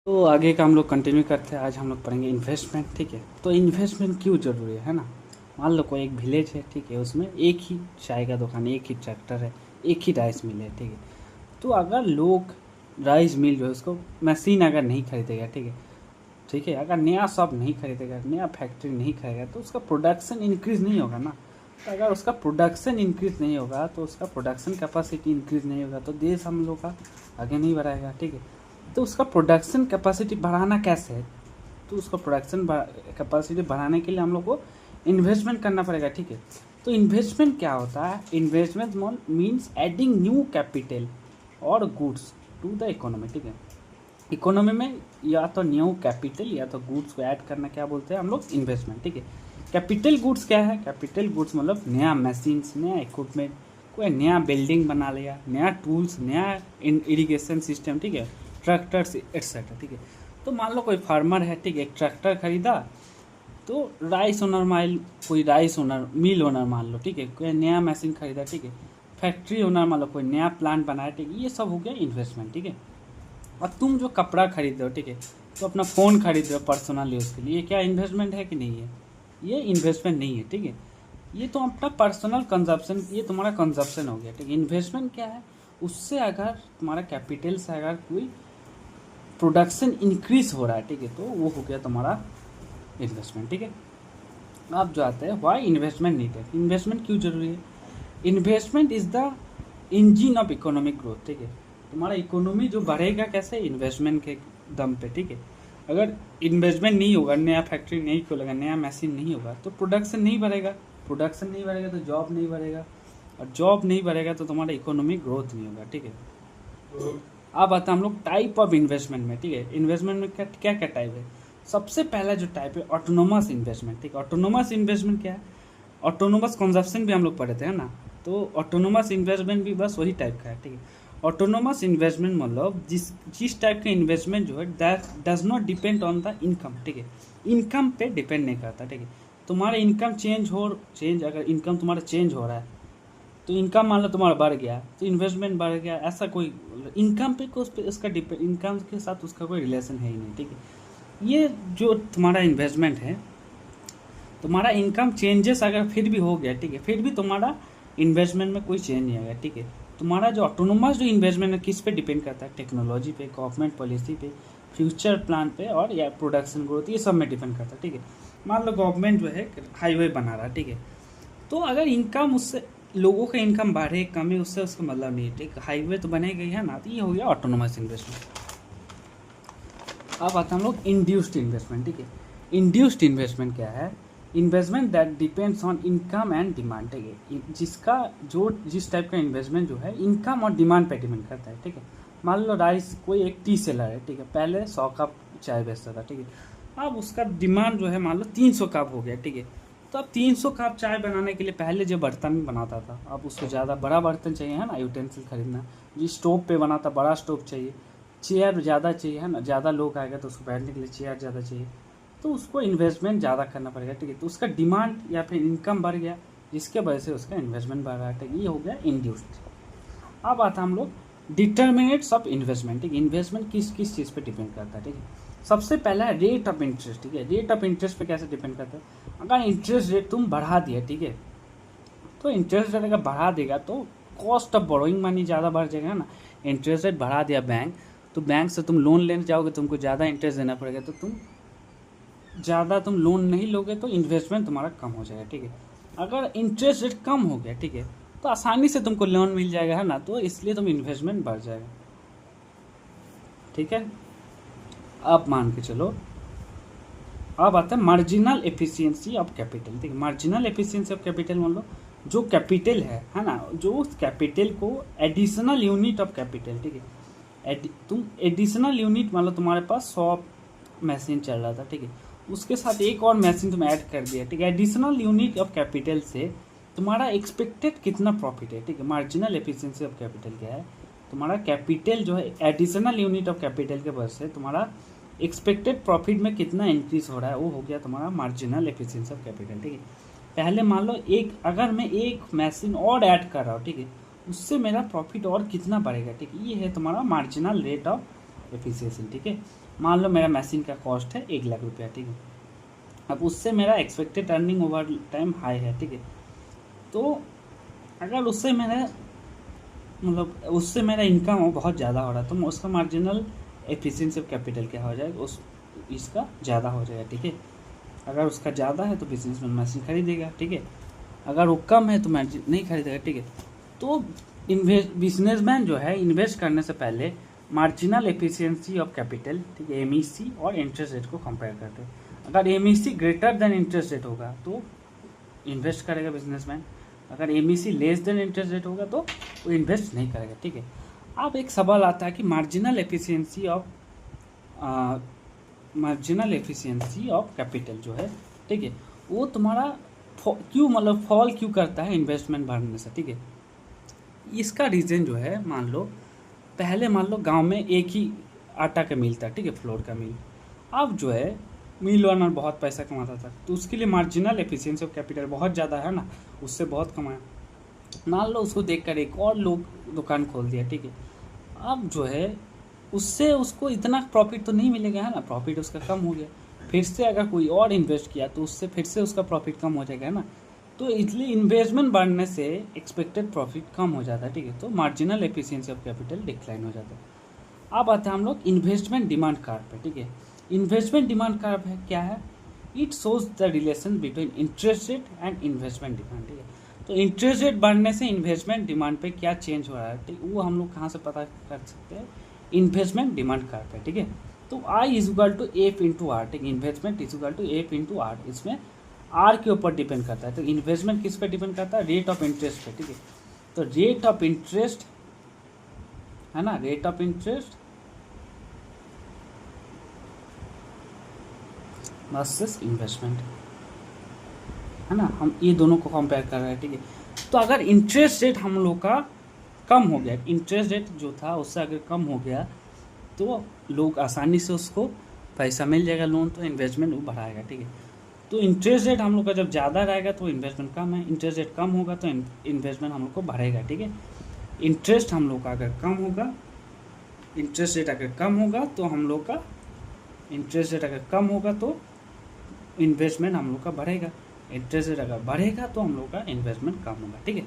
तो आगे का हम लोग कंटिन्यू करते हैं। आज हम लोग पढ़ेंगे इन्वेस्टमेंट। ठीक है, तो इन्वेस्टमेंट क्यों ज़रूरी है ना। मान लो कोई एक विलेज है, ठीक है, उसमें एक ही चाय का दुकान है, एक ही ट्रैक्टर है, एक ही राइस मिल है। ठीक है, तो अगर लोग राइस मिल जो है उसको मशीन अगर नहीं खरीदेगा, ठीक है, अगर नया शॉप नहीं खरीदेगा, नया फैक्ट्री नहीं खरीदेगा, तो उसका प्रोडक्शन इंक्रीज़ नहीं होगा ना। तो अगर उसका प्रोडक्शन इंक्रीज़ नहीं होगा, तो उसका प्रोडक्शन कैपेसिटी इंक्रीज़ नहीं होगा, तो देश हम लोग का आगे नहीं बढ़ाएगा। ठीक है, तो उसका प्रोडक्शन कैपेसिटी बढ़ाना कैसे है, तो उसका प्रोडक्शन कैपेसिटी बढ़ाने के लिए हम लोग को इन्वेस्टमेंट करना पड़ेगा। ठीक है, तो इन्वेस्टमेंट क्या होता है, investment means adding new capital और गुड्स टू द इकोनॉमी। ठीक है, इकोनॉमी में या तो न्यू कैपिटल या तो गुड्स को ऐड करना क्या बोलते हैं हम लोग, इन्वेस्टमेंट। ठीक है, कैपिटल गुड्स क्या है, कैपिटल गुड्स मतलब नया मशीन्स, नया इक्विपमेंट, कोई नया बिल्डिंग बना लिया, नया टूल्स, नया इरिगेशन सिस्टम, ठीक है, ट्रैक्टर्स एक्सेट्रा। ठीक है, तो मान लो कोई फार्मर है, ठीक है, एक ट्रैक्टर खरीदा, तो राइस ओनर माइल कोई राइस ओनर मिल ओनर मान लो, ठीक है, कोई नया मशीन खरीदा, ठीक है, फैक्ट्री ओनर मान लो कोई नया प्लांट बनाया, ठीक है, ये सब हो गया इन्वेस्टमेंट। ठीक है, और तुम जो कपड़ा खरीद रहे हो, ठीक है, तो अपना फ़ोन खरीद रहे हो पर्सनल यूज़ के लिए, ये क्या इन्वेस्टमेंट है कि नहीं है, ये इन्वेस्टमेंट नहीं है। ठीक है, ये तो अपना पर्सनल कंजप्शन, ये तुम्हारा कंजप्शन हो गया। ठीक है, इन्वेस्टमेंट क्या है, उससे अगर तुम्हारा कैपिटल से अगर कोई प्रोडक्शन इंक्रीज हो रहा है, ठीक है, तो वो हो गया तुम्हारा इन्वेस्टमेंट। ठीक है, आप जो आते हैं वाई इन्वेस्टमेंट नीडेड, इन्वेस्टमेंट क्यों जरूरी है, investment is the engine of economic growth. ठीक है, तुम्हारा इकोनॉमी जो बढ़ेगा कैसे, इन्वेस्टमेंट के दम पे। ठीक है, अगर इन्वेस्टमेंट नहीं होगा, नया फैक्ट्री नहीं खोलेगा, नया मशीन नहीं होगा, तो प्रोडक्शन नहीं बढ़ेगा, प्रोडक्शन नहीं बढ़ेगा तो जॉब नहीं बढ़ेगा, और जॉब नहीं बढ़ेगा तो तुम्हारा इकोनॉमिक ग्रोथ नहीं होगा। ठीक है, अब आता हम लोग टाइप ऑफ इन्वेस्टमेंट में। ठीक है, इन्वेस्टमेंट में क्या क्या क्या टाइप है, सबसे पहला जो टाइप है ऑटोनोमस इन्वेस्टमेंट। ठीक है, ऑटोनोमस इन्वेस्टमेंट क्या है, ऑटोनोमस कंजप्शन भी हम लोग पढ़े थे, है ना, तो ऑटोनोमस इन्वेस्टमेंट भी बस वही टाइप का है। ठीक है, ऑटोनोमस इन्वेस्टमेंट मतलब जिस टाइप का इन्वेस्टमेंट जो है that does not depend on the income. ठीक है, इनकम पे डिपेंड नहीं करता। ठीक है, तुम्हारा इनकम चेंज अगर इनकम तुम्हारा चेंज हो रहा है, तो इनकम मान लो तुम्हारा बढ़ गया तो इन्वेस्टमेंट बढ़ गया, ऐसा कोई इनकम पे को उस पे उसका डिपेंड, इनकम के साथ उसका कोई रिलेशन है ही नहीं। ठीक है, ये जो तुम्हारा इन्वेस्टमेंट है, तुम्हारा इनकम चेंजेस अगर फिर भी हो गया, ठीक है, फिर भी तुम्हारा इन्वेस्टमेंट में कोई चेंज नहीं आएगा। ठीक है, तुम्हारा जो ऑटोनोमस जो इन्वेस्टमेंट है किस पे डिपेंड करता है, टेक्नोलॉजी पे, गवर्नमेंट पॉलिसी पे, फ्यूचर प्लान पे, और या प्रोडक्शन ग्रोथ, ये सब में डिपेंड करता है। ठीक है, मान लो गवर्नमेंट जो है हाईवे बना रहा है, ठीक है, तो अगर इनकम उससे लोगों का इनकम बढ़े कमे उससे उसका मतलब नहीं है। ठीक, हाईवे तो बने गई है ना, तो ये हो गया ऑटोनोमस इन्वेस्टमेंट। अब आता हम लोग इंड्यूस्ड इन्वेस्टमेंट। ठीक है, इंड्यूस्ड इन्वेस्टमेंट क्या है, investment that depends on income and demand. ठीक है, जिसका जो जिस टाइप का इन्वेस्टमेंट जो है इनकम और डिमांड पे डिपेंड करता है। ठीक है, मान लो राइस कोई एक टी सेलर है, ठीक है, पहले 100 कप चाय बेचता था, ठीक है, अब उसका डिमांड जो है मान लो 300 कप हो गया। ठीक है, तो अब 300 कप चाय बनाने के लिए पहले जो बर्तन बनाता था, अब उसको ज़्यादा बड़ा बर्तन चाहिए, है ना, यूटेंसिल खरीदना, जिस स्टोव पे बनाता बड़ा स्टोव चाहिए, चेयर ज़्यादा चाहिए, है ना, ज़्यादा लोग आएगा तो उसको बैठने के लिए चेयर ज़्यादा चाहिए, तो उसको इन्वेस्टमेंट ज़्यादा करना पड़ेगा। ठीक है, तो उसका डिमांड या फिर इनकम बढ़ गया, जिसके वजह से उसका इन्वेस्टमेंट बढ़ रहा है। ठीक है, ये हो गया इंड्यूस्ड। अब आता हम लोग डिटर्मिनेट्स ऑफ इन्वेस्टमेंट। ठीक है, इन्वेस्टमेंट किस किस चीज़ पे डिपेंड करता है। ठीक है, सबसे पहला है रेट ऑफ इंटरेस्ट। ठीक है, रेट ऑफ इंटरेस्ट पे कैसे डिपेंड करता है, अगर इंटरेस्ट रेट तुम बढ़ा दिया, ठीक है, तो इंटरेस्ट रेट अगर बढ़ा देगा तो कॉस्ट ऑफ बोरोइंग मनी ज़्यादा बढ़ जाएगा ना। इंटरेस्ट रेट बढ़ा दिया बैंक, तो बैंक से तुम लोन लेने जाओगे, तुमको ज़्यादा इंटरेस्ट देना पड़ेगा, तो तुम लोन नहीं लोगे तो इन्वेस्टमेंट तुम्हारा कम हो जाएगा। ठीक है, अगर इंटरेस्ट रेट कम हो गया, ठीक है, तो आसानी से तुमको लोन मिल जाएगा, है ना, तो इसलिए तुम इन्वेस्टमेंट बढ़ जाएगा। ठीक है, अब मान के चलो, अब आता है मार्जिनल एफिशिएंसी ऑफ कैपिटल। ठीक है, मार्जिनल एफिशिएंसी ऑफ कैपिटल मान लो जो कैपिटल है ना, जो उस कैपिटल को एडिशनल यूनिट ऑफ कैपिटल, ठीक है, तुम एडिशनल यूनिट मान लो तुम्हारे पास 100 मशीन चल रहा था, ठीक है, उसके साथ एक और मशीन तुम ऐड कर दिया, ठीक है, एडिशनल यूनिट ऑफ कैपिटल से तुम्हारा एक्सपेक्टेड कितना प्रॉफिट है। ठीक है, मार्जिनल एफिशिएंसी ऑफ कैपिटल क्या है, तुम्हारा कैपिटल जो है एडिशनल यूनिट ऑफ कैपिटल के वजह से तुम्हारा एक्सपेक्टेड प्रॉफिट में कितना इंक्रीज हो रहा है, वो हो गया तुम्हारा मार्जिनल एफिशिएंसी ऑफ कैपिटल। ठीक है, पहले मान लो अगर मैं एक मशीन और ऐड कर रहा हूँ, ठीक है, उससे मेरा प्रॉफिट और कितना बढ़ेगा। ठीक है, ये है तुम्हारा मार्जिनल रेट ऑफ एफिशिएंसी। ठीक है, मान लो मेरा मशीन का कॉस्ट है 1 लाख रुपया, ठीक है। अब उससे मेरा expected earning over time high है, ठीक है। तो अगर उससे मेरा इनकम बहुत ज़्यादा हो रहा है, तो उसका मार्जिनल एफिशिएंसी ऑफ कैपिटल क्या हो जाएगा, इसका ज़्यादा हो जाएगा, ठीक है। अगर उसका ज़्यादा है तो बिजनेसमैन मशीन खरीदेगा, ठीक है। अगर वो कम है तो मार्जिन नहीं खरीदेगा, ठीक है। तो बिजनेसमैन जो है इन्वेस्ट करने से पहले मार्जिनल एफिशिएंसी ऑफ कैपिटल, ठीक है, एमईसी और इंटरेस्ट रेट को कंपेयर करते हैं। अगर MEC greater than interest rate होगा तो इन्वेस्ट करेगा बिजनेसमैन, अगर MEC less than interest rate होगा तो वो इन्वेस्ट नहीं करेगा, ठीक है। अब एक सवाल आता है कि मार्जिनल एफिशिएंसी ऑफ कैपिटल जो है, ठीक है, वो तुम्हारा क्यों फॉल क्यों करता है इन्वेस्टमेंट बढ़ने से, ठीक है। इसका रीज़न जो है, मान लो गांव में एक ही आटा का मिल था, ठीक है, फ्लोर का मिल। अब जो है मिल ओनर बहुत पैसा कमाता था, तो उसके लिए मार्जिनल एफिशिएंसी ऑफ कैपिटल बहुत ज़्यादा है ना, उससे बहुत कमाया। मान लो उसको देखकर एक और लोग दुकान खोल दिया, ठीक है। अब जो है उससे उसको इतना प्रॉफिट तो नहीं मिलेगा, है ना, प्रॉफिट उसका कम हो गया। फिर से अगर कोई और इन्वेस्ट किया तो उससे फिर से उसका प्रॉफिट कम हो जाएगा, है ना। तो इसलिए इन्वेस्टमेंट बढ़ने से एक्सपेक्टेड प्रॉफिट कम हो जाता है, ठीक है। तो marginal efficiency of capital decline हो जाता है। अब आते हैं हम लोग इन्वेस्टमेंट डिमांड कर्व पे, ठीक है। इन्वेस्टमेंट डिमांड कर्व है क्या है, it shows the relation between interest rate and investment demand, ठीक है। तो इंटरेस्ट रेट बढ़ने से इन्वेस्टमेंट डिमांड पे क्या चेंज हो रहा है, ठीक, वो हम लोग कहाँ से पता कर सकते हैं, इन्वेस्टमेंट डिमांड कर्व पे, ठीक है। तो I is equal to F into R, ठीक है, investment is equal to F into R. इसमें आर के ऊपर डिपेंड करता है, तो इन्वेस्टमेंट किस पे डिपेंड करता है, रेट ऑफ इंटरेस्ट पे, ठीक है। तो रेट ऑफ इंटरेस्ट है ना, rate of interest versus investment, है ना, हम ये दोनों को कंपेयर कर रहे हैं, ठीक है। तो अगर इंटरेस्ट रेट हम लोग का कम हो गया, इंटरेस्ट रेट जो था उससे अगर कम हो गया तो लोग आसानी से उसको पैसा मिल जाएगा लोन, तो इन्वेस्टमेंट वो बढ़ाएगा, ठीक है। तो इंटरेस्ट रेट हम लोग का जब ज़्यादा रहेगा तो इन्वेस्टमेंट कम है, इंटरेस्ट रेट कम होगा तो इन्वेस्टमेंट हम लोग को बढ़ेगा, ठीक है। इंटरेस्ट हम लोग का अगर कम होगा, इंटरेस्ट रेट अगर कम होगा तो हम लोग का इंटरेस्ट रेट अगर कम होगा तो इन्वेस्टमेंट हम लोग का बढ़ेगा, इंटरेस्ट रेट अगर बढ़ेगा तो हम लोग का इन्वेस्टमेंट कम होगा, ठीक है।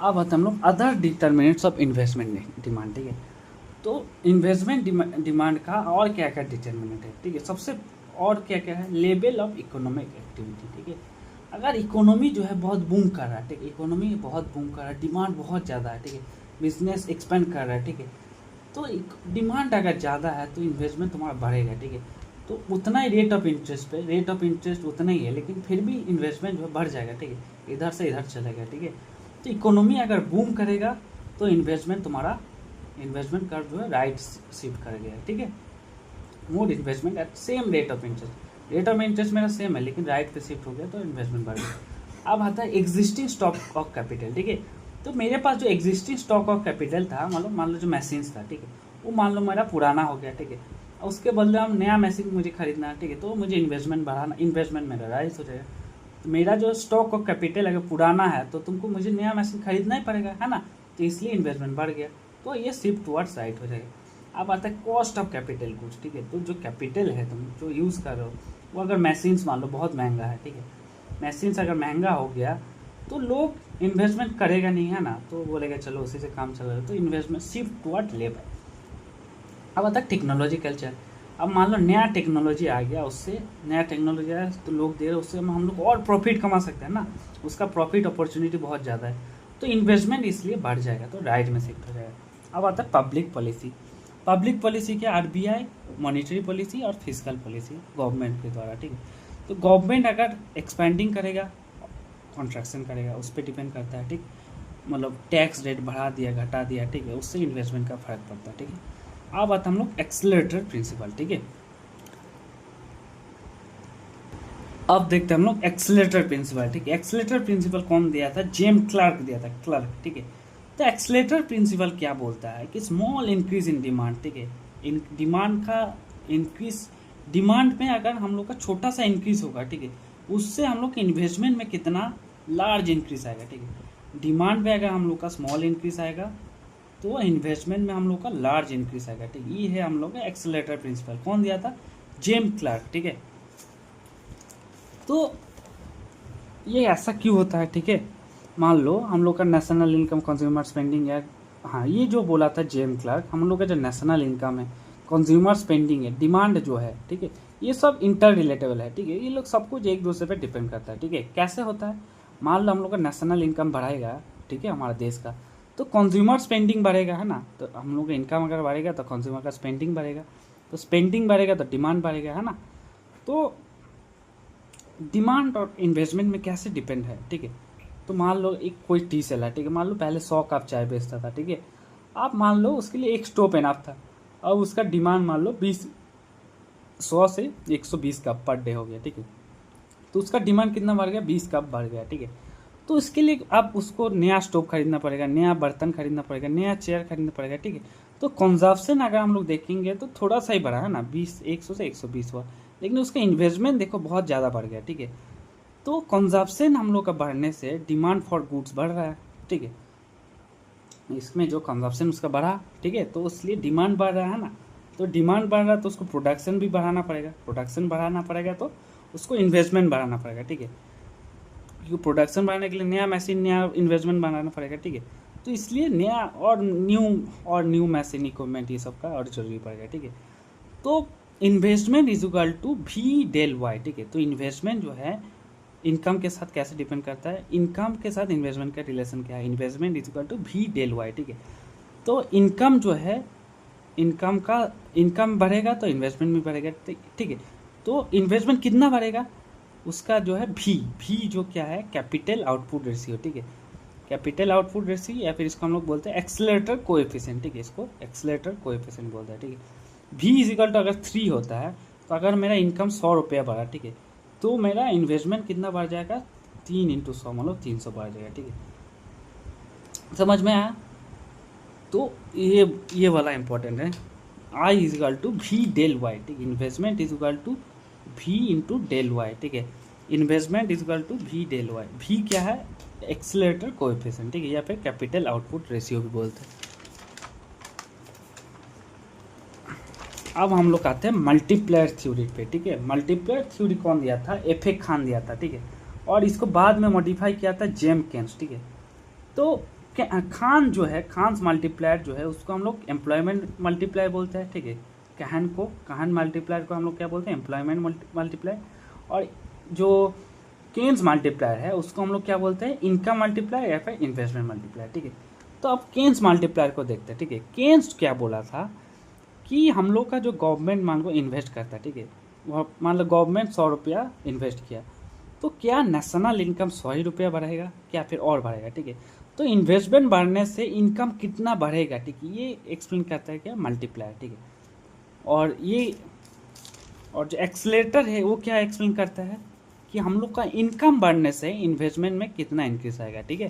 अब आते हम लोग other determinants of investment demand, ठीक है। तो इन्वेस्टमेंट डिमांड का और क्या क्या डिटर्मिनेंट है, ठीक है। सबसे और क्या क्या है, लेवल ऑफ इकोनॉमिक एक्टिविटी, ठीक है। अगर इकोनॉमी जो है बहुत बूम कर रहा है, ठीक है, इकोनॉमी बहुत बूम कर रहा है, डिमांड बहुत ज़्यादा है, ठीक है, बिजनेस एक्सपेंड कर रहा है, ठीक है। तो डिमांड अगर ज़्यादा है तो इन्वेस्टमेंट तुम्हारा बढ़ेगा, ठीक है। तो उतना ही रेट ऑफ इंटरेस्ट उतना ही है, लेकिन फिर भी इन्वेस्टमेंट जो है बढ़ जाएगा, ठीक है, इधर से इधर चलेगा, ठीक है। तो इकोनॉमी अगर बूम करेगा तो इन्वेस्टमेंट कर्व जो है राइट शिफ्ट कर गया, ठीक है। More investment at same rate of interest मेरा सेम है लेकिन राइट पे शिफ्ट हो गया तो इन्वेस्टमेंट बढ़ गया। अब आता है एग्जिस्टिंग स्टॉक ऑफ कैपिटल, ठीक है। तो मेरे पास जो एग्जिस्टिंग स्टॉक ऑफ कैपिटल था, मान लो जो मशीन्स था, ठीक है, वो मान लो मेरा पुराना हो गया, ठीक है। उसके बदले हम नया मशीन मुझे खरीदना है, ठीक है, तो मुझे इन्वेस्टमेंट मेरा राइज हो जाएगा। तो मेरा जो स्टॉक ऑफ कैपिटल अगर पुराना है तो तुमको मुझे नया मशीन खरीदना ही पड़ेगा, है ना, तो इसलिए इन्वेस्टमेंट बढ़ गया, तो ये शिफ्ट टुवर्ड्स राइट हो जाएगा। अब आता है कॉस्ट ऑफ कैपिटल गुड्स, ठीक है। तो जो कैपिटल है तुम जो यूज़ कर रहे हो वो अगर मशीन्स मान लो बहुत महंगा है, ठीक है, मशीन्स अगर महंगा हो गया तो लोग इन्वेस्टमेंट करेगा नहीं, है ना, तो बोलेगा चलो उसी से काम चल रहा है, तो इन्वेस्टमेंट शिफ्ट टुवर्ड लेबर। अब आता है टेक्नोलॉजी कल्चर। अब मान लो नया टेक्नोलॉजी आ गया, उससे नया टेक्नोलॉजी आया तो लोग दे रहे, उससे हम लोग और प्रॉफिट कमा सकते हैं ना, उसका प्रॉफिट अपॉर्चुनिटी बहुत ज़्यादा है, तो इन्वेस्टमेंट इसलिए बढ़ जाएगा, तो राइट में शिफ्ट हो जाएगा। अब आता है पब्लिक पॉलिसी क्या, आरबीआई मॉनेटरी पॉलिसी और फिजिकल पॉलिसी गवर्नमेंट के द्वारा, ठीक है। तो गवर्नमेंट अगर एक्सपेंडिंग करेगा कॉन्ट्रैक्शन करेगा उस पर डिपेंड करता है, ठीक, मतलब टैक्स रेट बढ़ा दिया घटा दिया, ठीक है, उससे इन्वेस्टमेंट का फर्क पड़ता है, ठीक है। अब आता हम लोग एक्सेलरेटर प्रिंसिपल, ठीक है। अब देखते हैं हम लोग एक्सेलरेटर प्रिंसिपल, ठीक है। एक्सेलरेटर प्रिंसिपल कौन दिया था, जेम्स क्लार्क दिया था, क्लार्क, ठीक है। तो एक्सेलरेटर प्रिंसिपल क्या बोलता है कि स्मॉल इंक्रीज इन डिमांड, ठीक है, इन डिमांड का इंक्रीज, डिमांड में अगर हम लोग का छोटा सा इंक्रीज होगा, ठीक है, उससे हम लोग के इन्वेस्टमेंट में कितना लार्ज इंक्रीज आएगा, ठीक है। डिमांड में अगर हम लोग का स्मॉल इंक्रीज आएगा तो इन्वेस्टमेंट में हम लोग का लार्ज इंक्रीज आएगा, ठीक है। ये है हम लोग का एक्सेलरेटर प्रिंसिपल, कौन दिया था? जेम्स क्लार्क, ठीक है। तो ये ऐसा क्यों होता है, ठीक है। मान लो हम लोग का नेशनल इनकम, कंज्यूमर स्पेंडिंग है, हाँ ये जो बोला था जेम्स क्लार्क, हम लोग का जो नेशनल इनकम है, कंज्यूमर स्पेंडिंग है, डिमांड जो है, ठीक है, ये सब इंटर रिलेटेबल है, ठीक है। ये लोग सब कुछ एक दूसरे पे डिपेंड करता है, ठीक है। कैसे होता है? मान लो हम लोग का नेशनल इनकम बढ़ाएगा, ठीक है, हमारा देश का, तो कंज्यूमर स्पेंडिंग बढ़ेगा, है ना। तो हम लोग का इनकम अगर बढ़ेगा तो कंज्यूमर का स्पेंडिंग बढ़ेगा, तो स्पेंडिंग बढ़ेगा तो डिमांड बढ़ेगा, है ना। तो डिमांड और इन्वेस्टमेंट में कैसे डिपेंड है, ठीक है। तो मान लो एक कोई टी सेलर है, ठीक है, मान लो पहले 100 कप चाय बेचता था, ठीक है। आप मान लो उसके लिए एक स्टोव एनफ था, अब उसका डिमांड मान लो 100 से 120 कप पर डे हो गया, ठीक है। तो उसका डिमांड कितना बढ़ गया? 20 कप बढ़ गया, ठीक है। तो इसके लिए अब उसको नया स्टोव खरीदना पड़ेगा, नया बर्तन खरीदना पड़ेगा, नया चेयर खरीदना पड़ेगा, ठीक है। तो कंजप्शन अगर हम लोग देखेंगे तो थोड़ा सा ही बढ़ा है ना, 100 से 120 हुआ, लेकिन उसका इन्वेस्टमेंट देखो बहुत ज़्यादा बढ़ गया, ठीक है। तो कंजप्शन हम लोग का बढ़ने से डिमांड फॉर गुड्स बढ़ रहा है, ठीक है। इसमें जो कंजप्शन उसका बढ़ा, ठीक है, तो इसलिए डिमांड बढ़ रहा है ना। तो डिमांड बढ़ रहा है तो उसको प्रोडक्शन भी बढ़ाना पड़ेगा, प्रोडक्शन बढ़ाना पड़ेगा तो उसको इन्वेस्टमेंट बढ़ाना पड़ेगा, ठीक है। क्योंकि प्रोडक्शन बढ़ाने के लिए नया मशीन, नया इन्वेस्टमेंट बनाना पड़ेगा, ठीक है। तो इसलिए नया और न्यू मशीन इक्विपमेंट ये सब का और जरूरी पड़ेगा, ठीक है। तो इन्वेस्टमेंट इज इक्वल टू भी डेल वाई, ठीक है। तो इन्वेस्टमेंट जो है इनकम के साथ कैसे डिपेंड करता है, इनकम के साथ इन्वेस्टमेंट का रिलेशन क्या है, इन्वेस्टमेंट इज इक्वल टू भी डेल वाई, ठीक है। तो इनकम जो है, इनकम बढ़ेगा तो इन्वेस्टमेंट भी बढ़ेगा, ठीक है। तो इन्वेस्टमेंट कितना बढ़ेगा, उसका जो है भी जो क्या है, कैपिटल आउटपुट रेशियो, ठीक है। कैपिटल आउटपुट रेशियो या फिर इसको हम लोग बोलते हैं एक्सेलरेटर कोएफिशिएंट, ठीक है। इसको एक्सेलरेटर कोएफिशिएंट बोलते हैं, ठीक है। भी इज इक्वल टू अगर 3 होता है तो अगर मेरा इनकम 100 रुपया बढ़ा, ठीक है, तो मेरा इन्वेस्टमेंट कितना बढ़ जाएगा? 3 इंटू 100 मतलब 300 बढ़ जाएगा, ठीक है। समझ में आया? तो ये वाला इंपॉर्टेंट है, आई इज इक्वल टू भी डेल वाई, ठीक है। Investment is equal to B into del Y, ठीक है। इन्वेस्टमेंट इज इक्वल टू भी डेल वाई। भी क्या है? एक्सेलरेटर कोएफिशिएंट, ठीक है, या फिर कैपिटल आउटपुट रेशियो भी बोलते हैं। अब हम लोग आते हैं मल्टीप्लायर थ्योरी पे, ठीक है। मल्टीप्लायर थ्योरी कौन दिया था? F.A. खान दिया था, ठीक है। और इसको बाद में मॉडिफाई किया था जेम केन्स, ठीक है। तो खान जो है, खान्स मल्टीप्लायर जो है उसको हम लोग एम्प्लॉयमेंट मल्टीप्लायर बोलते हैं, ठीक है। काहन मल्टीप्लायर को हम लोग क्या बोलते हैं? Employment multiplier. और जो केन्स मल्टीप्लायर है उसको हम लोग क्या बोलते हैं? इनकम मल्टीप्लायर या फिर इन्वेस्टमेंट मल्टीप्लायर, ठीक है। तो अब केन्स मल्टीप्लायर को देखते हैं, ठीक है। केन्स क्या बोला था कि हम लोग का जो गवर्नमेंट मान लो इन्वेस्ट करता है, ठीक है, वह मान लो गवर्नमेंट 100 रुपया इन्वेस्ट किया, तो क्या नेशनल इनकम 100 ही रुपया बढ़ेगा क्या फिर और बढ़ेगा, ठीक है। तो इन्वेस्टमेंट बढ़ने से इनकम कितना बढ़ेगा, ठीक है, ये एक्सप्लेन करता है क्या? मल्टीप्लायर, ठीक है। और जो एक्सलेटर है वो क्या एक्सप्लेन करता है कि हम लोग का इनकम बढ़ने से इन्वेस्टमेंट में कितना इंक्रीज आएगा, ठीक है।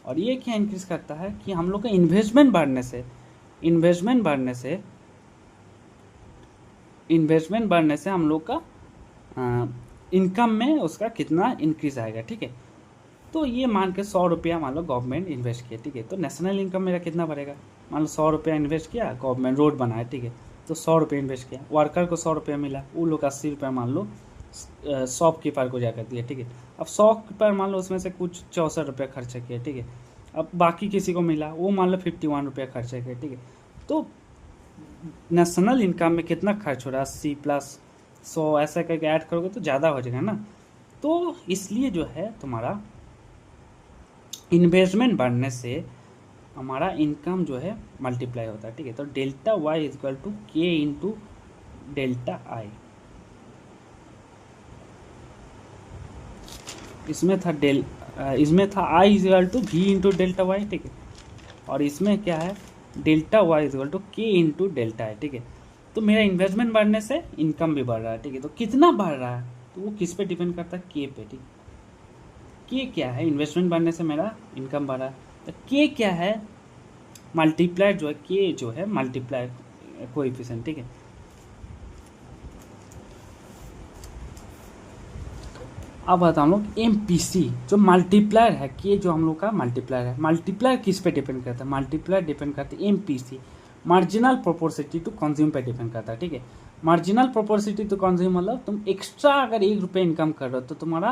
और ये क्या इंक्रीज करता है कि हम लोग का इन्वेस्टमेंट बढ़ने से हम लोग का इनकम में उसका कितना इंक्रीज आएगा, ठीक है। तो ये मान के 100 रुपया मान लो गवर्नमेंट इन्वेस्ट किया, ठीक है, तो नेशनल इनकम मेरा कितना बढ़ेगा? मान लो 100 रुपया इन्वेस्ट किया, गवर्नमेंट रोड बनाया, ठीक है, तो 100 रुपये इन्वेस्ट किया, वर्कर को 100 रुपया मिला, वो लोग 80 रुपया मान लो शॉपकीपर को जाकर दिया, ठीक है। अब शॉपकीपर मान लो उसमें से कुछ 64 रुपया खर्चा किया, ठीक है। अब बाकी किसी को मिला, वो मान लो 51 रुपया खर्चा किया, ठीक है। तो नेशनल इनकम में कितना खर्च हो रहा है? 80 प्लस 100 ऐसा करके ऐड करोगे तो ज़्यादा हो जाएगा ना। तो इसलिए जो है तुम्हारा इन्वेस्टमेंट बढ़ने से हमारा इनकम जो है मल्टीप्लाई होता है, ठीक है। तो delta Y is equal to K into delta I. इसमें था I is equal to B into delta Y, ठीक है। और इसमें क्या है? Delta Y is equal to K into delta I, ठीक है। तो मेरा इन्वेस्टमेंट बढ़ने से इनकम भी बढ़ रहा है, ठीक है। तो कितना बढ़ रहा है तो वो किस पे डिपेंड करता है? के पे, ठीक है। के क्या है? इन्वेस्टमेंट बढ़ने से मेरा इनकम बढ़ा, तो के क्या है? मल्टीप्लायर जो है, के जो है मल्टीप्लायर कोएफिशिएंट, ठीक है। अब आता हम लोग MPC जो मल्टीप्लायर है, कि जो हम लोग का मल्टीप्लायर है, मल्टीप्लायर किस पे डिपेंड करता है, मल्टीप्लायर डिपेंड करता है MPC मार्जिनल प्रोपोर्सिटी टू कंज्यूम पे डिपेंड करता है, ठीक है। मार्जिनल प्रोपोर्सिटी टू कंज्यूम मतलब तुम एक्स्ट्रा अगर 1 रुपये इनकम कर रहे हो तो तुम्हारा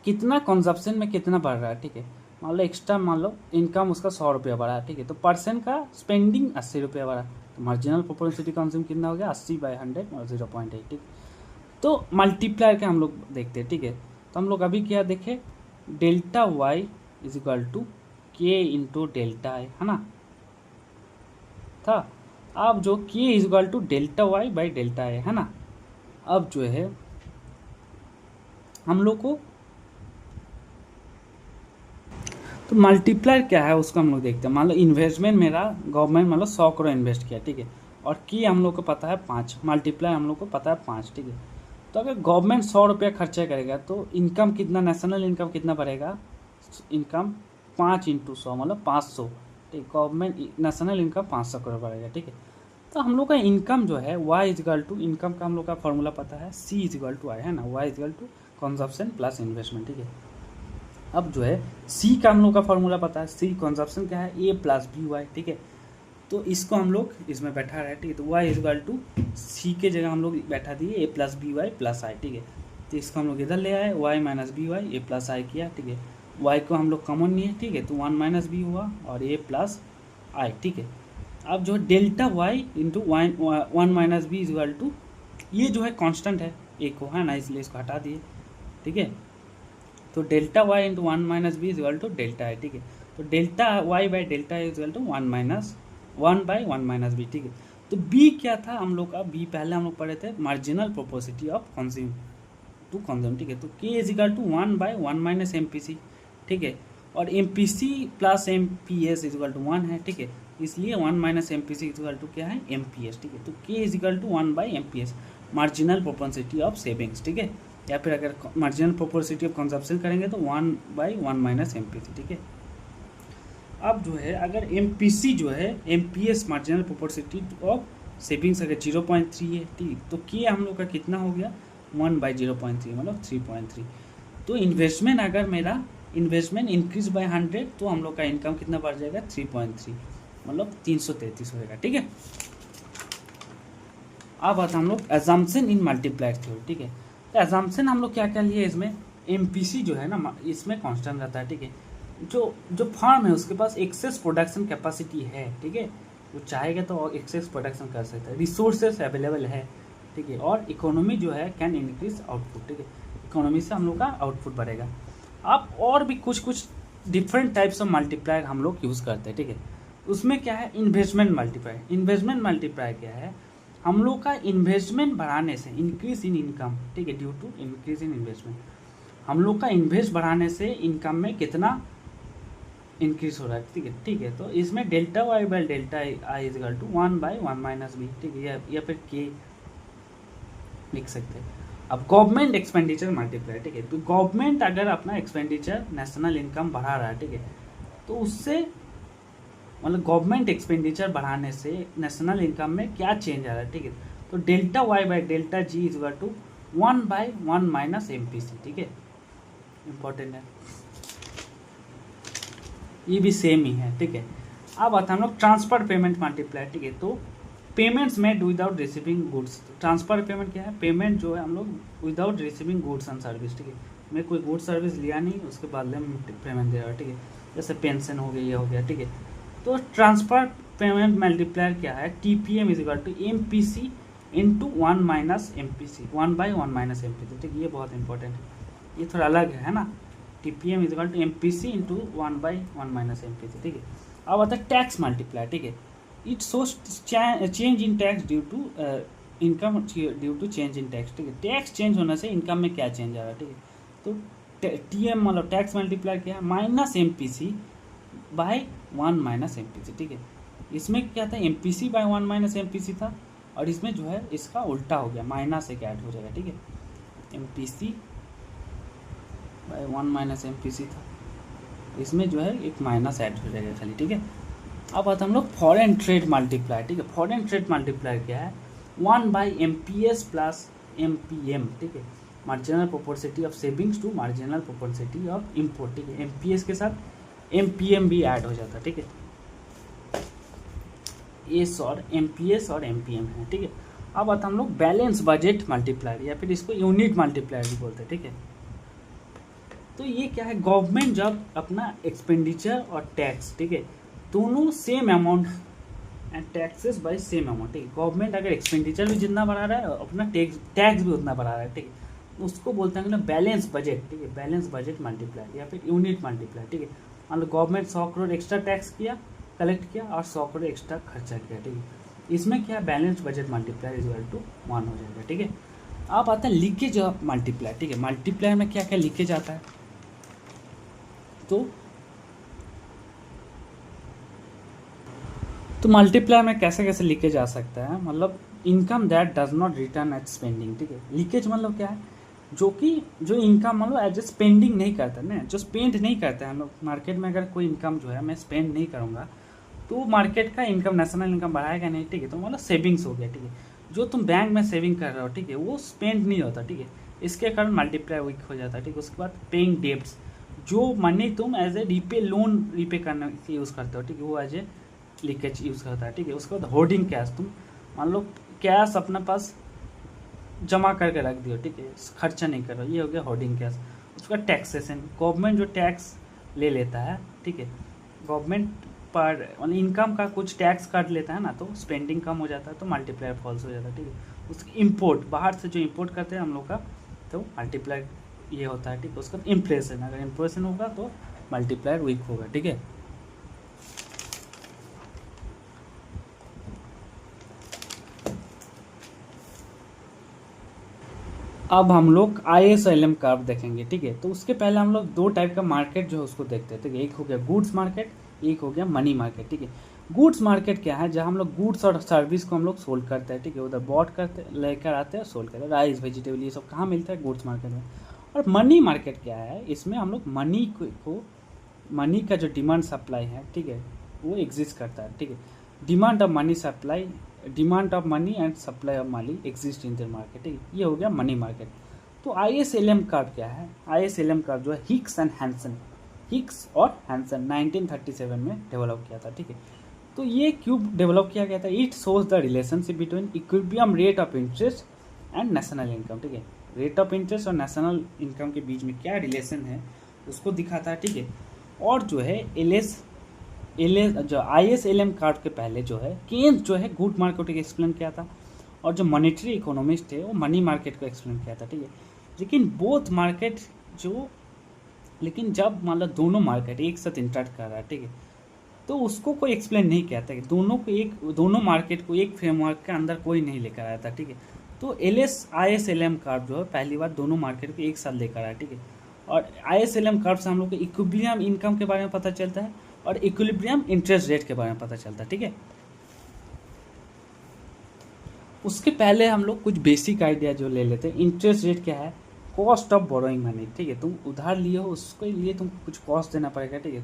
कितना कंजप्शन में कितना बढ़ रहा है, ठीक है। मान लो एक्स्ट्रा, मान लो इनकम उसका 100 रुपया बढ़ा है, ठीक है, तो परसेंट का स्पेंडिंग 80 रुपया बढ़ा, तो मार्जिनल प्रोपोर्सिटी कंज्यूम कितना हो गया 80/100 और 0.8, ठीक। तो मल्टीप्लायर का हम लोग देखते हैं, ठीक है। तो हम लोग अभी क्या देखे, delta Y is equal to K into delta I, है ना, था। अब जो K is equal to delta Y by delta I, है ना। अब जो है हम लोग को तो मल्टीप्लायर क्या है उसको हम लोग देखते हैं। मान लो इन्वेस्टमेंट मेरा गवर्नमेंट मतलब 100 करोड़ इन्वेस्ट किया, ठीक है, और की हम लोग को पता है 5, मल्टीप्लायर हम लोग को पता है 5, ठीक है। तो अगर गवर्नमेंट 100 रुपया खर्चा करेगा तो इनकम कितना, नेशनल इनकम कितना बढ़ेगा, इनकम 5 × 100 मतलब 500, ठीक। गवर्नमेंट नेशनल इनकम 500 करोड़ बढ़ेगा, ठीक है। तो हम लोग का इनकम जो है Y is equal to, income का हम लोग का फॉर्मूला पता है, C is equal to I, है ना, Y is equal to consumption plus investment, ठीक है। अब जो है सी का हम लोग का फॉर्मूला पता है, सी कंजप्शन क्या है, ए प्लस बी वाई, ठीक है। तो इसको हम लोग इसमें बैठा रहे, ठीक है। तो वाई इज इक्वल टू सी के जगह हम लोग बैठा दिए ए प्लस बी वाई प्लस आई, ठीक है। तो इसको हम लोग इधर ले आए, वाई माइनस बी वाई ए प्लस आई किया, ठीक है। वाई को हम लोग कॉमन नहीं है, ठीक है, तो 1 - बी हुआ और ए प्लस आई, ठीक है। अब जो delta Y into 1 - B is equal to, ये जो है कांस्टेंट है ए को, है ना, इसलिए इसको हटा दिए, ठीक है। तो delta Y into 1 - B is equal to delta I, ठीक है। तो delta Y by delta is equal to 1 - 1 B, ठीक है। तो बी क्या था हम लोग का, बी पहले हम लोग पढ़े थे marginal propensity of consume to consume, ठीक है। तो K is equal to 1/1 - MPC, ठीक है। और MPC plus MPS is equal to 1 है, ठीक है, इसलिए 1 - MPC इज इक्वल टू क्या है MPS, ठीक है। तो K is equal to 1/MPS marginal propensity of savings, ठीक है। या फिर अगर मार्जिनल प्रोपोर्सिटी ऑफ कंजप्शन करेंगे तो 1/1 - MPC, ठीक है। अब जो है अगर MPC जो है MPS marginal propensity of savings अगर 0.3 है, ठीक, तो के हम लोग का कितना हो गया 1/0.3 मतलब 3.3। तो इन्वेस्टमेंट अगर मेरा इन्वेस्टमेंट इंक्रीज बाय 100 तो हम लोग का इनकम कितना बढ़ जाएगा 3.3 मतलब 333 हो जाएगा, ठीक है। अब आता हम लोग एजम्पशन इन मल्टीप्लायर थ्योरी, ठीक है। तो एजम्पशन हम लोग क्या क्या लिए इसमें, MPC जो है ना इसमें कांस्टेंट रहता है, ठीक है। जो फर्म है उसके पास एक्सेस प्रोडक्शन कैपेसिटी है, ठीक है, वो चाहेगा तो एक्सेस प्रोडक्शन कर सकता है, रिसोर्सेस अवेलेबल है, ठीक है। और इकोनॉमी जो है कैन इंक्रीज आउटपुट, ठीक है, इकोनॉमी से हम लोग का आउटपुट बढ़ेगा। अब और भी कुछ डिफरेंट टाइप्स ऑफ मल्टीप्लायर हम लोग यूज़ करते हैं, ठीक है। उसमें क्या है इन्वेस्टमेंट मल्टीप्लायर, इन्वेस्टमेंट मल्टीप्लायर क्या है, हम लोग का इन्वेस्टमेंट बढ़ाने से इंक्रीज इन इनकम, ठीक है, due to increase in investment, हम लोग का इन्वेस्ट बढ़ाने से इनकम में कितना इंक्रीज हो रहा है, ठीक है, ठीक है। तो इसमें delta Y by delta I is equal to 1/1 - B, ठीक है, या फिर के लिख सकते हैं। अब गवर्नमेंट एक्सपेंडिचर मल्टीप्लायर, ठीक है, तो गवर्नमेंट अगर अपना एक्सपेंडिचर नेशनल इनकम बढ़ा रहा है, ठीक है, तो उससे मतलब गवर्नमेंट एक्सपेंडिचर बढ़ाने से नेशनल इनकम में क्या चेंज आ रहा है, ठीक है। तो delta Y by delta G is equal to 1/1 - MPC, ठीक है, इंपॉर्टेंट है, ये भी सेम ही है, ठीक है। अब आता है हम लोग ट्रांसफर पेमेंट मल्टीप्लायर, ठीक है। तो payments made without receiving goods, transfer payment क्या है, पेमेंट जो है हम लोग without receiving goods and service, ठीक है, मैं कोई गुड सर्विस लिया नहीं उसके बदले में पेमेंट दे रहा है, ठीक है, जैसे पेंशन हो गई ये हो गया, ठीक है। तो ट्रांसफर पेमेंट मल्टीप्लायर क्या है, TPM is equal to MPC into 1 - MPC 1/1 - MPC, ठीक है, ये बहुत इंपॉर्टेंट है, ये थोड़ा अलग है ना। TPM is equal to MPC into 1/1 - MPC, ठीक है। अब आता है टैक्स मल्टीप्लायर, ठीक है, it shows change in tax due to income due to change in tax, ठीक है, टैक्स चेंज होने से इनकम में क्या चेंज आ रहा है, ठीक है। तो TM मतलब टैक्स मल्टीप्लायर क्या है -MPC बाय 1 - MPC, ठीक है। इसमें क्या था MPC बाय 1 - MPC था और इसमें जो है इसका उल्टा हो गया, माइनस एक ऐड हो जाएगा, ठीक है, MPC बाय 1 - MPC था, इसमें जो है एक माइनस ऐड हो जाएगा खाली, ठीक है। अब आता हम लोग फॉरेन ट्रेड मल्टीप्लायर, ठीक है, फॉरेन ट्रेड मल्टीप्लायर क्या है 1/MPS प्लस MPM, ठीक है। Marginal propensity of savings to marginal propensity of import, ठीक है। एमपीएस के साथ एमपीएम भी ऐड हो जाता है, ठीक है। एस और एमपीएस और एमपीएम है, ठीक है। अब आता हम लोग बैलेंस बजट मल्टीप्लायर, या फिर इसको यूनिट मल्टीप्लायर भी बोलते हैं, ठीक है। तो ये क्या है, गवर्नमेंट जब अपना एक्सपेंडिचर और टैक्स, ठीक है, दोनों same amount and taxes by same amount, ठीक है। गवर्नमेंट अगर एक्सपेंडिचर भी जितना बढ़ा रहा है और अपना टैक्स भी उतना बढ़ा रहा है, ठीक है, तो उसको बोलते हैं बैलेंस बजट, ठीक है। बैलेंस बजट मल्टीप्लायर या फिर यूनिट मल्टीप्लायर, ठीक है। मान लो गवर्नमेंट 100 करोड़ एक्स्ट्रा टैक्स किया, कलेक्ट किया और 100 करोड़ एक्स्ट्रा खर्चा किया, ठीक है। इसमें क्या balance budget multiplier is equal to 1 हो जाएगा, ठीक है। अब आता है लीकेज ऑफ मल्टीप्लायर, ठीक है। मल्टीप्लायर में क्या क्या लीकेज आता है, तो मल्टीप्लायर में कैसे कैसे लीकेज आ सकता है, मतलब income that does not return at spending, ठीक है। लीकेज मतलब क्या है, जो इनकम मतलब एज ए स्पेंडिंग नहीं करता ना, जो स्पेंड नहीं करता है। हम लोग मार्केट में अगर कोई इनकम जो है मैं स्पेंड नहीं करूँगा तो मार्केट का इनकम, नेशनल इनकम बढ़ाएगा नहीं, ठीक है। तो मतलब सेविंग्स हो गया, ठीक है। जो तुम बैंक में सेविंग कर रहे हो, ठीक है, वो स्पेंड नहीं होता, ठीक है। इसके कारण मल्टीप्लायर वीक हो जाता है, ठीक है। उसके बाद पेइंग डेब्ट्स, जो मनी तुम एज ए लोन रीपे करने के यूज़ करते हो, ठीक है, वो एज ए लीकेज यूज़ करता है, ठीक है। उसके बाद होर्डिंग कैश, तुम मान लो कैश अपने पास जमा करके रख दियो, ठीक है, खर्चा नहीं करो, ये हो गया होर्डिंग कैश। उसका टैक्सेशन, गवर्नमेंट जो टैक्स ले लेता है, ठीक है, गवर्नमेंट पर मतलब इनकम का कुछ टैक्स काट लेता है ना, तो स्पेंडिंग कम हो जाता है, तो मल्टीप्लायर फॉल्स हो जाता है, ठीक है। उसकी इम्पोर्ट, बाहर से जो इम्पोर्ट करते हैं हम लोग का, तो मल्टीप्लायर ये होता है, ठीक है। उसका इम्प्रेशन, अगर इम्प्रेशन होगा तो मल्टीप्लायर वीक होगा, ठीक है। अब हम लोग ISLM कर्व देखेंगे, ठीक है। तो उसके पहले हम लोग दो टाइप का मार्केट जो है उसको देखते हैं, ठीक है। एक हो गया गुड्स मार्केट, एक हो गया मनी मार्केट, ठीक है। गुड्स मार्केट क्या है, जहाँ हम लोग गुड्स और सर्विस को हम लोग सोल्ड करते हैं, ठीक है। उधर बॉट करते लेकर आते हैं, सोल्ड करते हैं। राइस, वेजिटेबल, ये सब कहाँ मिलता है, गुड्स मार्केट में। और मनी मार्केट क्या है, इसमें हम लोग मनी का जो डिमांड सप्लाई है, ठीक है, वो एग्जिस्ट करता है, ठीक है। Demand of money supply, demand of money and supply of money exist in the market, ठीक है। ये हो गया मनी मार्केट। तो ISLM कर्व क्या है, ISLM कर्व जो है हिक्स और हैंसन 1937 में डेवलप किया था, ठीक है। तो ये क्यों डेवलप किया गया था, it shows the relationship between equilibrium rate of interest and national income, ठीक है। रेट ऑफ इंटरेस्ट और नेशनल इनकम के बीच में क्या रिलेशन है उसको दिखाता है, ठीक है। और जो है जो ISLM कार्ड के पहले जो है केन्स जो है गुड मार्केट को एक्सप्लेन किया था, और जो मॉनेटरी इकोनॉमिस्ट थे वो मनी मार्केट को एक्सप्लेन किया था, ठीक है। लेकिन जब मान लो दोनों मार्केट एक साथ इंटरेक्ट कर रहा है, ठीक है, तो उसको कोई एक्सप्लेन नहीं किया था कि दोनों मार्केट को एक फ्रेमवर्क के अंदर कोई नहीं लेकर आया था, ठीक है। तो ISLM कार्ड जो है पहली बार दोनों मार्केट को एक साथ लेकर आया, ठीक है। और ISLM कार्ड से हम लोग को इक्विलिब्रियम इनकम के बारे में पता चलता है और इक्विलिब्रियम इंटरेस्ट रेट के बारे में पता चलता है, ठीक है। उसके पहले हम लोग कुछ बेसिक आइडिया जो ले लेते हैं। इंटरेस्ट रेट क्या है, कॉस्ट ऑफ बोरोइंग मनी, ठीक है। तुम उधार लिए हो, उसके लिए तुमको कुछ कॉस्ट देना पड़ेगा, ठीक है।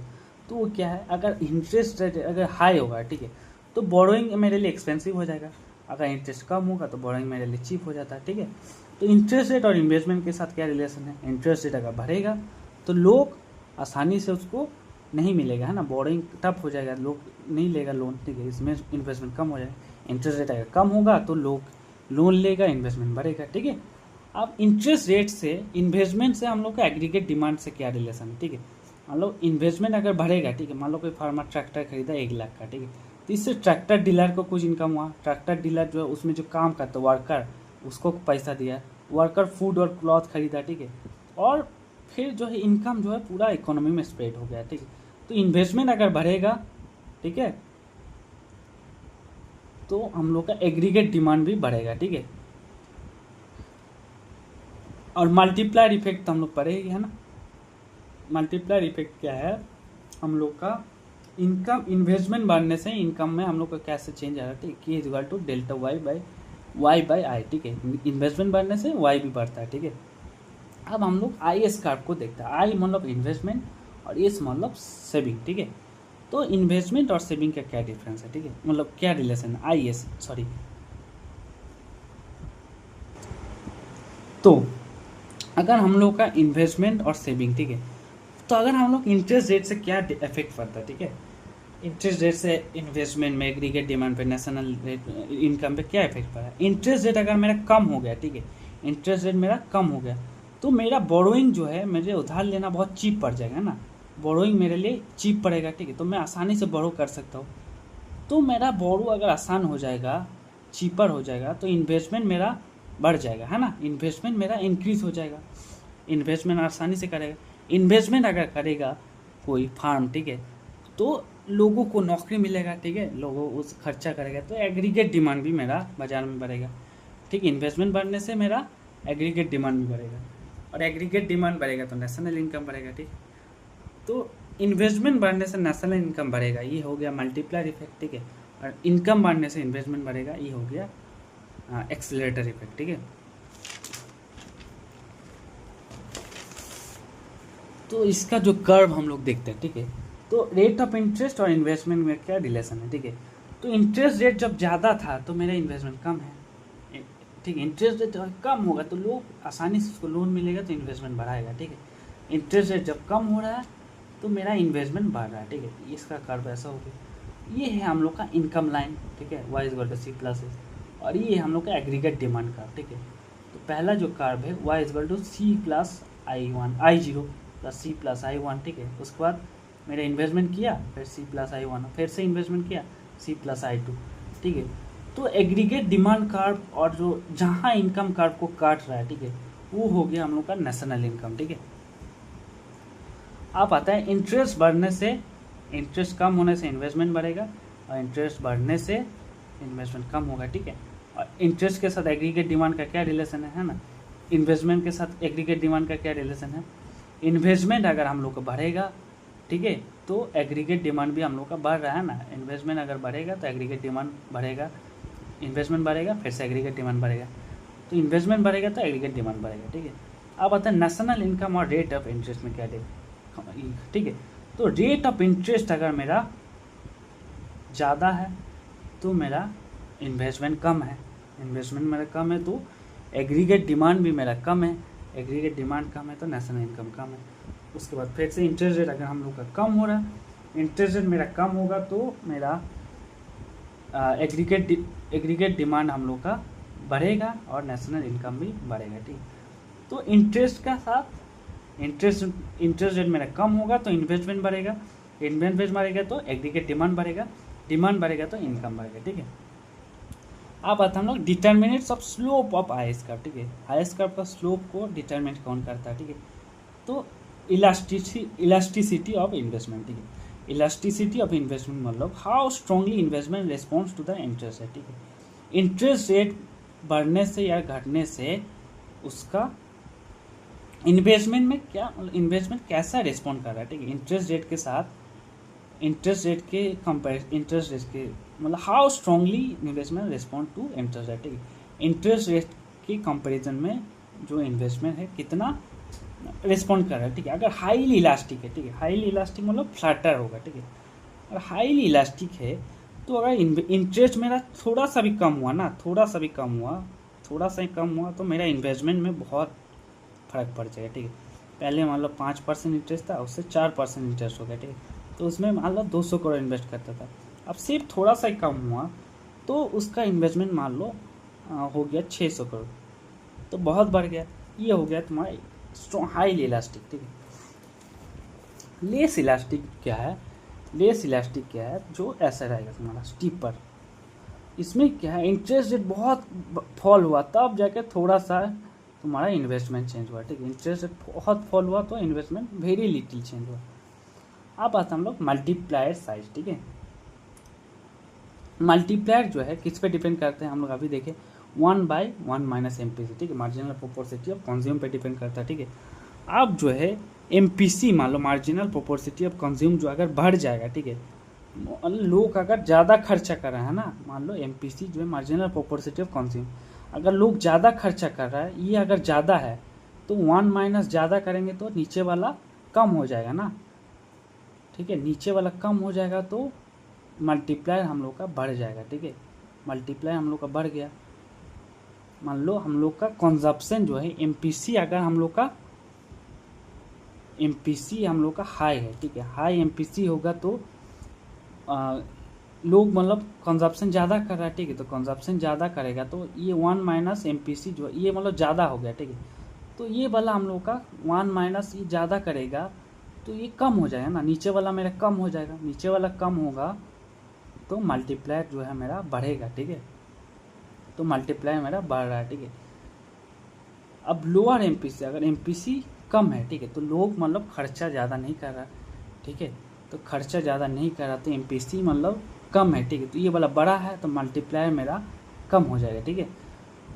तो वो क्या है, अगर इंटरेस्ट रेट अगर हाई होगा, ठीक है, तो बोरोइंग मेरे लिए एक्सपेंसिव हो जाएगा। अगर इंटरेस्ट कम होगा तो बोरोइंग मेरे लिए चीप हो जाता है, ठीक है। तो इंटरेस्ट रेट और इन्वेस्टमेंट के साथ क्या रिलेशन है, इंटरेस्ट रेट अगर बढ़ेगा तो लोग आसानी से उसको नहीं मिलेगा, है ना, बोरोइंग टफ हो जाएगा, लोग नहीं लेगा लोन, ठीक है। इसमें इन्वेस्टमेंट कम हो जाएगा। इंटरेस्ट रेट अगर कम होगा तो लोग लोन लेगा, इन्वेस्टमेंट बढ़ेगा, ठीक है। अब इंटरेस्ट रेट से इन्वेस्टमेंट से हम लोग का एग्रीगेट डिमांड से क्या रिलेशन है, ठीक है। मान लो इन्वेस्टमेंट अगर बढ़ेगा, ठीक है, मान लो कोई फार्मर ट्रैक्टर खरीदा 1 लाख का, ठीक है, तो इससे ट्रैक्टर डीलर को कुछ इनकम हुआ। ट्रैक्टर डीलर जो है उसमें जो काम करता है वर्कर, उसको पैसा दिया, वर्कर फूड और क्लॉथ खरीदा, ठीक है। और फिर जो है इनकम जो है पूरा इकोनॉमी में स्प्रेड हो गया, ठीक है। तो इन्वेस्टमेंट अगर बढ़ेगा, ठीक है, तो हम लोग का एग्रीगेट डिमांड भी बढ़ेगा, ठीक है। और मल्टीप्लायर इफेक्ट तो हम लोग पढ़े ही है ना। मल्टीप्लायर इफेक्ट क्या है, हम लोग का इनकम, इन्वेस्टमेंट बढ़ने से इनकम में हम लोग का कैसे चेंज आ रहा है, ठीक है। K = डेल्टा Y/I, ठीक है। इन्वेस्टमेंट बढ़ने से Y भी बढ़ता है, ठीक है। अब हम लोग IS कर्व को देखते हैं। I मतलब इन्वेस्टमेंट और S मतलब सेविंग, ठीक है। तो इन्वेस्टमेंट और सेविंग का क्या डिफरेंस है, ठीक है, मतलब क्या रिलेशन है, तो अगर हम लोग का इन्वेस्टमेंट और सेविंग, ठीक है, तो अगर हम लोग इंटरेस्ट रेट से क्या इफेक्ट पड़ता है, ठीक है, इंटरेस्ट रेट से इन्वेस्टमेंट में, एग्रीगेट डिमांड पे, नेशनल रेट इनकम पे क्या इफेक्ट पड़ा है। इंटरेस्ट रेट अगर मेरा कम हो गया, ठीक है, इंटरेस्ट रेट मेरा कम हो गया, तो मेरा बोरोइंग जो है, मुझे उधार लेना बहुत चीप पड़ जाएगा ना, बोरोइंग मेरे लिए चीप पड़ेगा, ठीक है, तो मैं आसानी से बोरो कर सकता हूँ। तो मेरा बोरो अगर आसान हो जाएगा, चीपर हो जाएगा, तो इन्वेस्टमेंट मेरा बढ़ जाएगा, है ना, इन्वेस्टमेंट मेरा इंक्रीज हो जाएगा, इन्वेस्टमेंट आसानी से करेगा। इन्वेस्टमेंट अगर करेगा कोई फार्म, ठीक है, तो लोगों को नौकरी मिलेगा, ठीक है, लोगों उस खर्चा करेगा, तो एग्रीगेट डिमांड भी मेरा बाजार में बढ़ेगा, ठीक है, इन्वेस्टमेंट बढ़ने से मेरा एग्रीगेट डिमांड भी बढ़ेगा, और एग्रीगेट डिमांड बढ़ेगा तो नेशनल इनकम बढ़ेगा, ठीक। तो इन्वेस्टमेंट बढ़ने से नेशनल इनकम बढ़ेगा, ये हो गया मल्टीप्लायर इफेक्ट, ठीक है, और इनकम बढ़ने से इन्वेस्टमेंट बढ़ेगा, ये हो गया एक्सेलरेटर इफेक्ट, ठीक है। तो इसका जो कर्व हम लोग देखते हैं, ठीक है, तो रेट ऑफ इंटरेस्ट और इन्वेस्टमेंट में क्या रिलेशन है, ठीक है, तो इंटरेस्ट रेट जब ज़्यादा था तो मेरा इन्वेस्टमेंट कम है, ठीक है, इंटरेस्ट रेट कम होगा तो लोग आसानी से उसको लोन मिलेगा तो इन्वेस्टमेंट बढ़ाएगा, ठीक है, इंटरेस्ट रेट जब कम हो रहा है तो मेरा इन्वेस्टमेंट बढ़ रहा है, ठीक है, इसका कर्व ऐसा हो गया। ये है हम लोग का इनकम लाइन, ठीक है, Y is equal to C plus S, और ये है हम लोग का एग्रीगेट डिमांड कर्व, ठीक है। तो पहला जो कर्व है Y is equal to C plus I zero plus C plus I one, ठीक है, उसके बाद मेरा इन्वेस्टमेंट किया, फिर सी प्लस आई वन, फिर से इन्वेस्टमेंट किया, सी प्लस आई टू, ठीक है। तो एग्रीगेट डिमांड कर्व और जो जहाँ इनकम कर्व को काट रहा है, ठीक है, वो हो गया हम लोग का नेशनल इनकम, ठीक है। आप आता है इंटरेस्ट बढ़ने से, इंटरेस्ट कम होने से इन्वेस्टमेंट बढ़ेगा, और इंटरेस्ट बढ़ने से इन्वेस्टमेंट कम होगा, ठीक है। और इंटरेस्ट के साथ एग्रीगेट डिमांड का क्या रिलेशन है ना, इन्वेस्टमेंट के साथ एग्रीगेट डिमांड का क्या रिलेशन है, इन्वेस्टमेंट अगर हम लोग का बढ़ेगा, ठीक है, तो एग्रीगेट डिमांड भी हम लोग का बढ़ रहा है ना, इन्वेस्टमेंट अगर बढ़ेगा तो एग्रीगेट डिमांड बढ़ेगा, इन्वेस्टमेंट बढ़ेगा फिर से एग्रीगेट डिमांड बढ़ेगा, तो इन्वेस्टमेंट बढ़ेगा तो एग्रीगेट डिमांड बढ़ेगा, ठीक है। अब आता है नेशनल इनकम और रेट ऑफ इंटरेस्ट में क्या ठीक है। तो रेट ऑफ इंटरेस्ट अगर मेरा ज़्यादा है तो मेरा इन्वेस्टमेंट कम है, इन्वेस्टमेंट मेरा कम है तो एग्रीगेट डिमांड भी मेरा कम है, एग्रीगेट डिमांड कम है तो नेशनल इनकम कम है। उसके बाद फिर से इंटरेस्ट रेट अगर हम लोग का कम हो रहा है, इंटरेस्ट रेट मेरा कम होगा तो मेरा एग्रीगेट डिमांड हम लोग का बढ़ेगा और नेशनल इनकम भी बढ़ेगा, ठीक। तो इंटरेस्ट का साथ इंटरेस्ट रेट मेरा कम होगा तो इन्वेस्टमेंट बढ़ेगा, इन्वेस्टमेंट बढ़ेगा तो एग्रीगेट डिमांड बढ़ेगा, डिमांड बढ़ेगा तो इनकम बढ़ेगा, ठीक है। अब आता हम लोग determinants of slope of HiAce curve, ठीक है, हाईएस कर्व का स्लोप को डिटर्मिनेट कौन करता है, ठीक है। तो इलास्टिसिटी ऑफ इन्वेस्टमेंट, ठीक है, इलास्टिसिटी ऑफ इन्वेस्टमेंट मतलब how strongly investment response to the interest rate, ठीक है। इंटरेस्ट रेट बढ़ने से या घटने से उसका इन्वेस्टमेंट में क्या, इन्वेस्टमेंट कैसा रिस्पॉन्ड कर रहा है, ठीक है, इंटरेस्ट रेट के साथ, इंटरेस्ट रेट के कंपेयर, इंटरेस्ट रेट के मतलब how strongly investment respond to interest rate, ठीक है, इंटरेस्ट रेट के कंपैरिजन में जो इन्वेस्टमेंट है कितना रिस्पॉन्ड कर रहा है, ठीक है। अगर हाईली इलास्टिक है, ठीक है, हाईली इलास्टिक मतलब फ्लैटर होगा, ठीक है, अगर हाईली इलास्टिक है तो अगर इंटरेस्ट मेरा थोड़ा सा भी कम हुआ ना, थोड़ा सा ही कम हुआ तो मेरा इन्वेस्टमेंट में बहुत फ़र्क पड़ जाएगा, ठीक है। पहले मान लो 5% इंटरेस्ट था, उससे 4% इंटरेस्ट हो गया, ठीक है, तो उसमें मान लो 200 करोड़ इन्वेस्ट करता था, अब सिर्फ थोड़ा सा ही कम हुआ तो उसका इन्वेस्टमेंट मान लो हो गया 600 करोड़, तो बहुत बढ़ गया। ये हो गया तुम्हारा स्ट्रॉन्ग हाईली इलास्टिक, ठीक है। लेस इलास्टिक क्या है, लेस इलास्टिक क्या है, जो ऐसा रहेगा तुम्हारा स्टीपर, इसमें क्या है इंटरेस्ट रेट बहुत फॉल हुआ तब जाके थोड़ा सा तुम्हारा इन्वेस्टमेंट चेंज हुआ, ठीक है, इंटरेस्ट रेट बहुत फॉल हुआ तो इन्वेस्टमेंट वेरी लिटिल चेंज हुआ। अब आता हम लोग मल्टीप्लायर साइज, ठीक है, मल्टीप्लायर जो है किस पे डिपेंड करते हैं हम लोग अभी देखें, 1/1 माइनस MPC, ठीक है, मार्जिनल प्रोपोर्सिटी ऑफ कंज्यूम पे डिपेंड करता है, ठीक है। अब जो है MPC मान लो मार्जिनल प्रोपोर्सिटी ऑफ कंज्यूम जो अगर बढ़ जाएगा, ठीक है, लोग अगर ज़्यादा खर्चा कर रहे हैं ना, मान लो MPC जो है मार्जिनल प्रोपोर्सिटी ऑफ कंज्यूम, अगर लोग ज़्यादा खर्चा कर रहा है, ये अगर ज़्यादा है तो 1 माइनस ज़्यादा करेंगे तो नीचे वाला कम हो जाएगा ना, ठीक है, नीचे वाला कम हो जाएगा तो मल्टीप्लायर हम लोग का बढ़ जाएगा, ठीक है, मल्टीप्लायर हम लोग का बढ़ गया, मान लो हम लोग का कंजप्शन जो है एमपीसी, अगर हम लोग का एमपीसी हम लोग का हाई है, ठीक है, हाई एमपीसी होगा तो लोग मतलब कंजप्शन ज़्यादा कर रहा है, ठीक है, तो कंजप्शन ज़्यादा करेगा तो ये 1 माइनस एमपीसी जो है ये मतलब ज़्यादा हो गया, ठीक है, तो ये वाला हम लोग का 1 माइनस ये ज़्यादा करेगा तो ये कम हो जाएगा ना, नीचे वाला मेरा कम हो जाएगा, नीचे वाला कम होगा तो मल्टीप्लायर जो है मेरा बढ़ेगा, ठीक है, तो मल्टीप्लायर मेरा बढ़ रहा है, ठीक है। अब लोअर एमपीसी, अगर एमपीसी कम है, ठीक है, तो लोग मतलब खर्चा ज़्यादा नहीं कर रहा, ठीक है, तो खर्चा ज़्यादा नहीं कर रहा तो एमपीसी मतलब कम है, ठीक है, तो ये वाला बड़ा है तो मल्टीप्लायर मेरा कम हो जाएगा, ठीक है।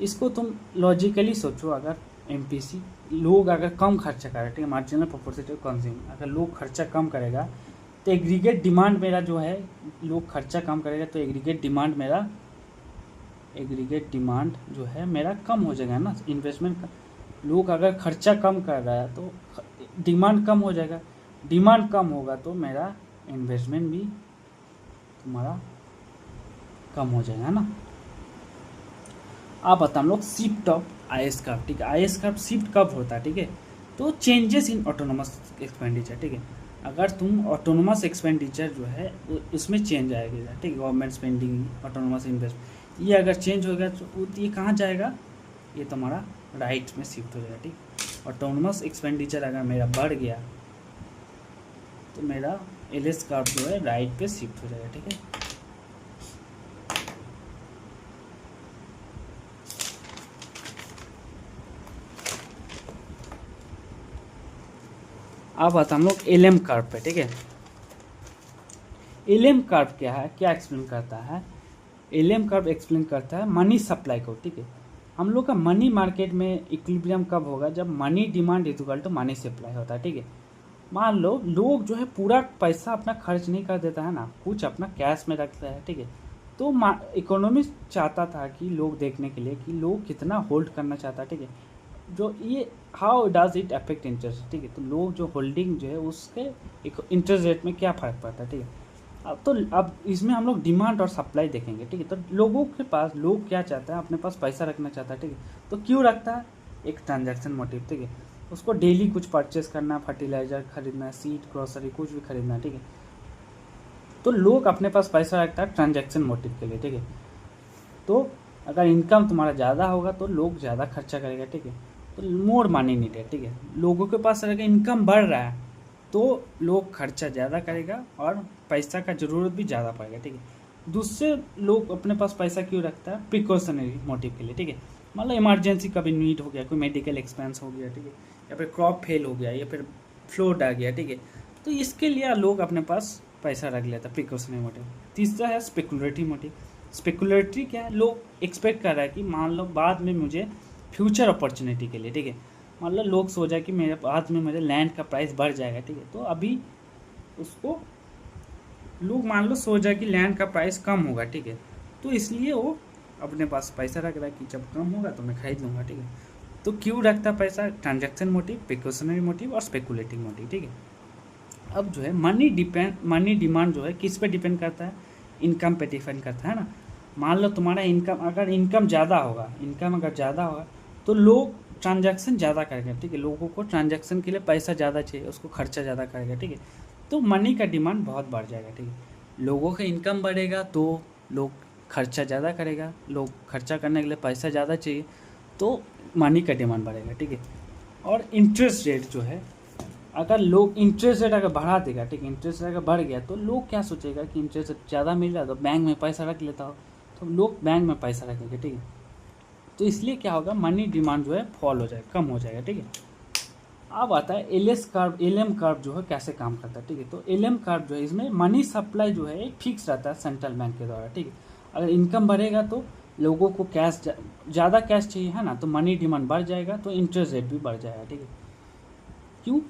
इसको तुम लॉजिकली सोचो, अगर एमपीसी लोग अगर कम खर्चा कर रहे हैं, ठीक है, मार्जिनल प्रोपोर्शनल कंज्यूम, अगर लोग खर्चा कम करेगा तो एग्रीगेट डिमांड मेरा जो है, लोग खर्चा कम करेगा तो एग्रीगेट डिमांड जो है मेरा कम हो जाएगा ना, इन्वेस्टमेंट का, लोग अगर खर्चा कम कर रहा है तो डिमांड कम हो जाएगा, डिमांड कम होगा तो मेरा इन्वेस्टमेंट भी तुम्हारा कम हो जाएगा ना। आप बता हम लोग शिफ्ट ऑफ आईएस कर्व, ठीक है, आईएस कर्व शिफ्ट कब होता है, ठीक है, तो चेंजेस इन ऑटोनोमस एक्सपेंडिचर, ठीक है, अगर तुम ऑटोनोमस एक्सपेंडिचर जो है उसमें चेंज आएगा, ठीक है, गवर्नमेंट स्पेंडिंग ऑटोनोमस इन्वेस्टमेंट ये अगर चेंज हो गया तो ये कहाँ जाएगा, ये तुम्हारा राइट में शिफ्ट हो जाएगा, ठीक। ऑटोनोमस एक्सपेंडिचर अगर मेरा बढ़ गया तो मेरा एलएस कर्व जो है राइट पे शिफ्ट हो जाएगा, ठीक है। अब आता हम लोग एलएम कर्व पे, ठीक है। एलएम कर्व क्या है, क्या एक्सप्लेन करता है, एलएम कर्व एक्सप्लेन करता है मनी सप्लाई को, ठीक है। हम लोग का मनी मार्केट में इक्विलिब्रियम कब होगा, जब money demand equal to money supply होता है, ठीक है। मान लो लोग जो है पूरा पैसा अपना खर्च नहीं कर देता है ना, कुछ अपना कैश में रखता है, ठीक है, तो इकोनॉमिस्ट चाहता था कि लोग देखने के लिए कि लोग कितना होल्ड करना चाहता है, ठीक है, जो ये how does it affect interest, ठीक है, तो लोग जो होल्डिंग जो है उसके इंटरेस्ट रेट में क्या फ़र्क पड़ता है, ठीक है। अब इसमें हम लोग डिमांड और सप्लाई देखेंगे, ठीक है, तो लोगों के पास लोग क्या चाहता है, अपने पास पैसा रखना चाहता है, ठीक है, तो क्यों रखता है, एक ट्रांजैक्शन मोटिव, ठीक है, उसको डेली कुछ परचेस करना, फर्टिलाइजर खरीदना, सीड ग्रोसरी कुछ भी खरीदना, ठीक है, तो लोग अपने पास पैसा रखता है ट्रांजैक्शन मोटिव के लिए, ठीक है, तो अगर इनकम तुम्हारा ज़्यादा होगा तो लोग ज़्यादा खर्चा करेगा, ठीक है, तो मोर मनी नीडेड, ठीक है, लोगों के पास अगर इनकम बढ़ रहा है तो लोग खर्चा ज़्यादा करेगा और पैसा का ज़रूरत भी ज़्यादा पड़ेगा, ठीक है। दूसरे लोग अपने पास पैसा क्यों रखता है, प्रिकॉशनरी मोटिव के लिए, ठीक है, मतलब इमरजेंसी कभी नीड हो गया, कोई मेडिकल एक्सपेंस हो गया, ठीक है, या फिर क्रॉप फेल हो गया या फिर फ्लोड आ गया, ठीक है, तो इसके लिए लोग अपने पास पैसा रख लेता है, प्रिकॉशनरी मोटिव। तीसरा है स्पेकुलेटरी मोटिव। स्पेकुलेटरी क्या है, लोग एक्सपेक्ट कर रहा है कि मान लो बाद में मुझे फ्यूचर अपॉर्चुनिटी के लिए, ठीक है, मान लो लोग सोचा कि मेरे बाद में मुझे लैंड का प्राइस बढ़ जाएगा, ठीक है, तो अभी उसको लोग मान लो सोचा कि लैंड का प्राइस कम होगा, ठीक है, तो इसलिए वो अपने पास पैसा रख रहा है कि जब कम होगा तो मैं खरीद लूँगा, ठीक है, तो क्यों रखता पैसा, ट्रांजैक्शन मोटिव, प्रिकॉशनरी मोटिव और स्पेकुलेटिव मोटिव, ठीक है। अब जो है मनी डिमांड जो है किस पे डिपेंड करता है, इनकम पे डिपेंड करता है ना। मान लो तुम्हारा अगर इनकम ज़्यादा होगा तो लोग ट्रांजैक्शन ज़्यादा करेंगे, ठीक है, लोगों को ट्रांजैक्शन के लिए पैसा ज़्यादा चाहिए, उसको खर्चा ज़्यादा करेगा, ठीक है, तो मनी का डिमांड बहुत बढ़ जाएगा, ठीक है, लोगों का इनकम बढ़ेगा तो लोग खर्चा ज़्यादा करेगा, लोग खर्चा करने के लिए पैसा ज़्यादा चाहिए तो मनी का डिमांड बढ़ेगा, ठीक है। और इंटरेस्ट रेट जो है, अगर लोग इंटरेस्ट रेट अगर बढ़ा देगा, ठीक है, इंटरेस्ट रेट अगर बढ़ गया तो लोग क्या सोचेगा कि इंटरेस्ट रेट ज़्यादा मिल रहा है तो बैंक में पैसा रख लेता हो, तो लोग बैंक में पैसा रखेंगे, ठीक है, तो इसलिए क्या होगा, मनी डिमांड जो है फॉल हो जाएगा, कम हो जाएगा, ठीक है। अब आता है एलएम कर्व जो है कैसे काम करता है, ठीक है, तो एलएम कर्व जो है इसमें मनी सप्लाई जो है फिक्स रहता है सेंट्रल बैंक के द्वारा, ठीक है, अगर इनकम बढ़ेगा तो लोगों को कैश ज़्यादा कैश चाहिए है ना, तो मनी डिमांड बढ़ जाएगा तो इंटरेस्ट रेट भी बढ़ जाएगा, ठीक है। क्यों,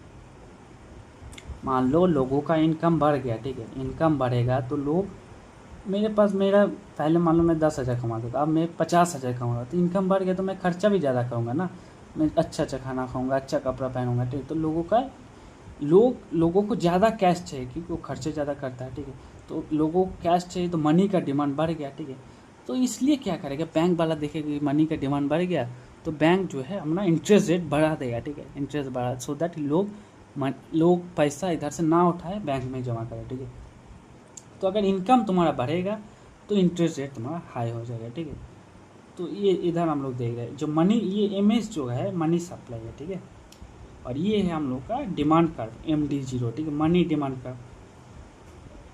मान लो लोगों का इनकम बढ़ गया, ठीक है, इनकम बढ़ेगा तो लोग मेरा पहले मान लो मैं 10,000 कमाता था, अब मैं 50,000 कमाऊँगा, तो इनकम बढ़ गया तो मैं खर्चा भी ज़्यादा करूँगा ना, मैं अच्छा खाना खाऊँगा, अच्छा कपड़ा पहनूँगा, ठीक है, तो लोगों को ज़्यादा कैश चाहिए क्योंकि वो खर्चे ज़्यादा करता है, ठीक है, तो लोगों को कैश चाहिए तो मनी का डिमांड बढ़ गया, ठीक है, तो इसलिए क्या करेगा, बैंक वाला देखेगा कि मनी का डिमांड बढ़ गया तो बैंक जो है अपना इंटरेस्ट रेट बढ़ा देगा, ठीक है, इंटरेस्ट बढ़ा, सो दैट लोग पैसा इधर से ना उठाए बैंक में जमा करें, ठीक है। तो अगर इनकम तुम्हारा बढ़ेगा तो इंटरेस्ट रेट तुम्हारा हाई हो जाएगा, ठीक है। तो ये इधर हम लोग देख रहे हैं जो मनी, ये MS जो है मनी सप्लाई है, ठीक है, और ये है हम लोग का डिमांड कर्व MD0, ठीक है, मनी डिमांड कर्व।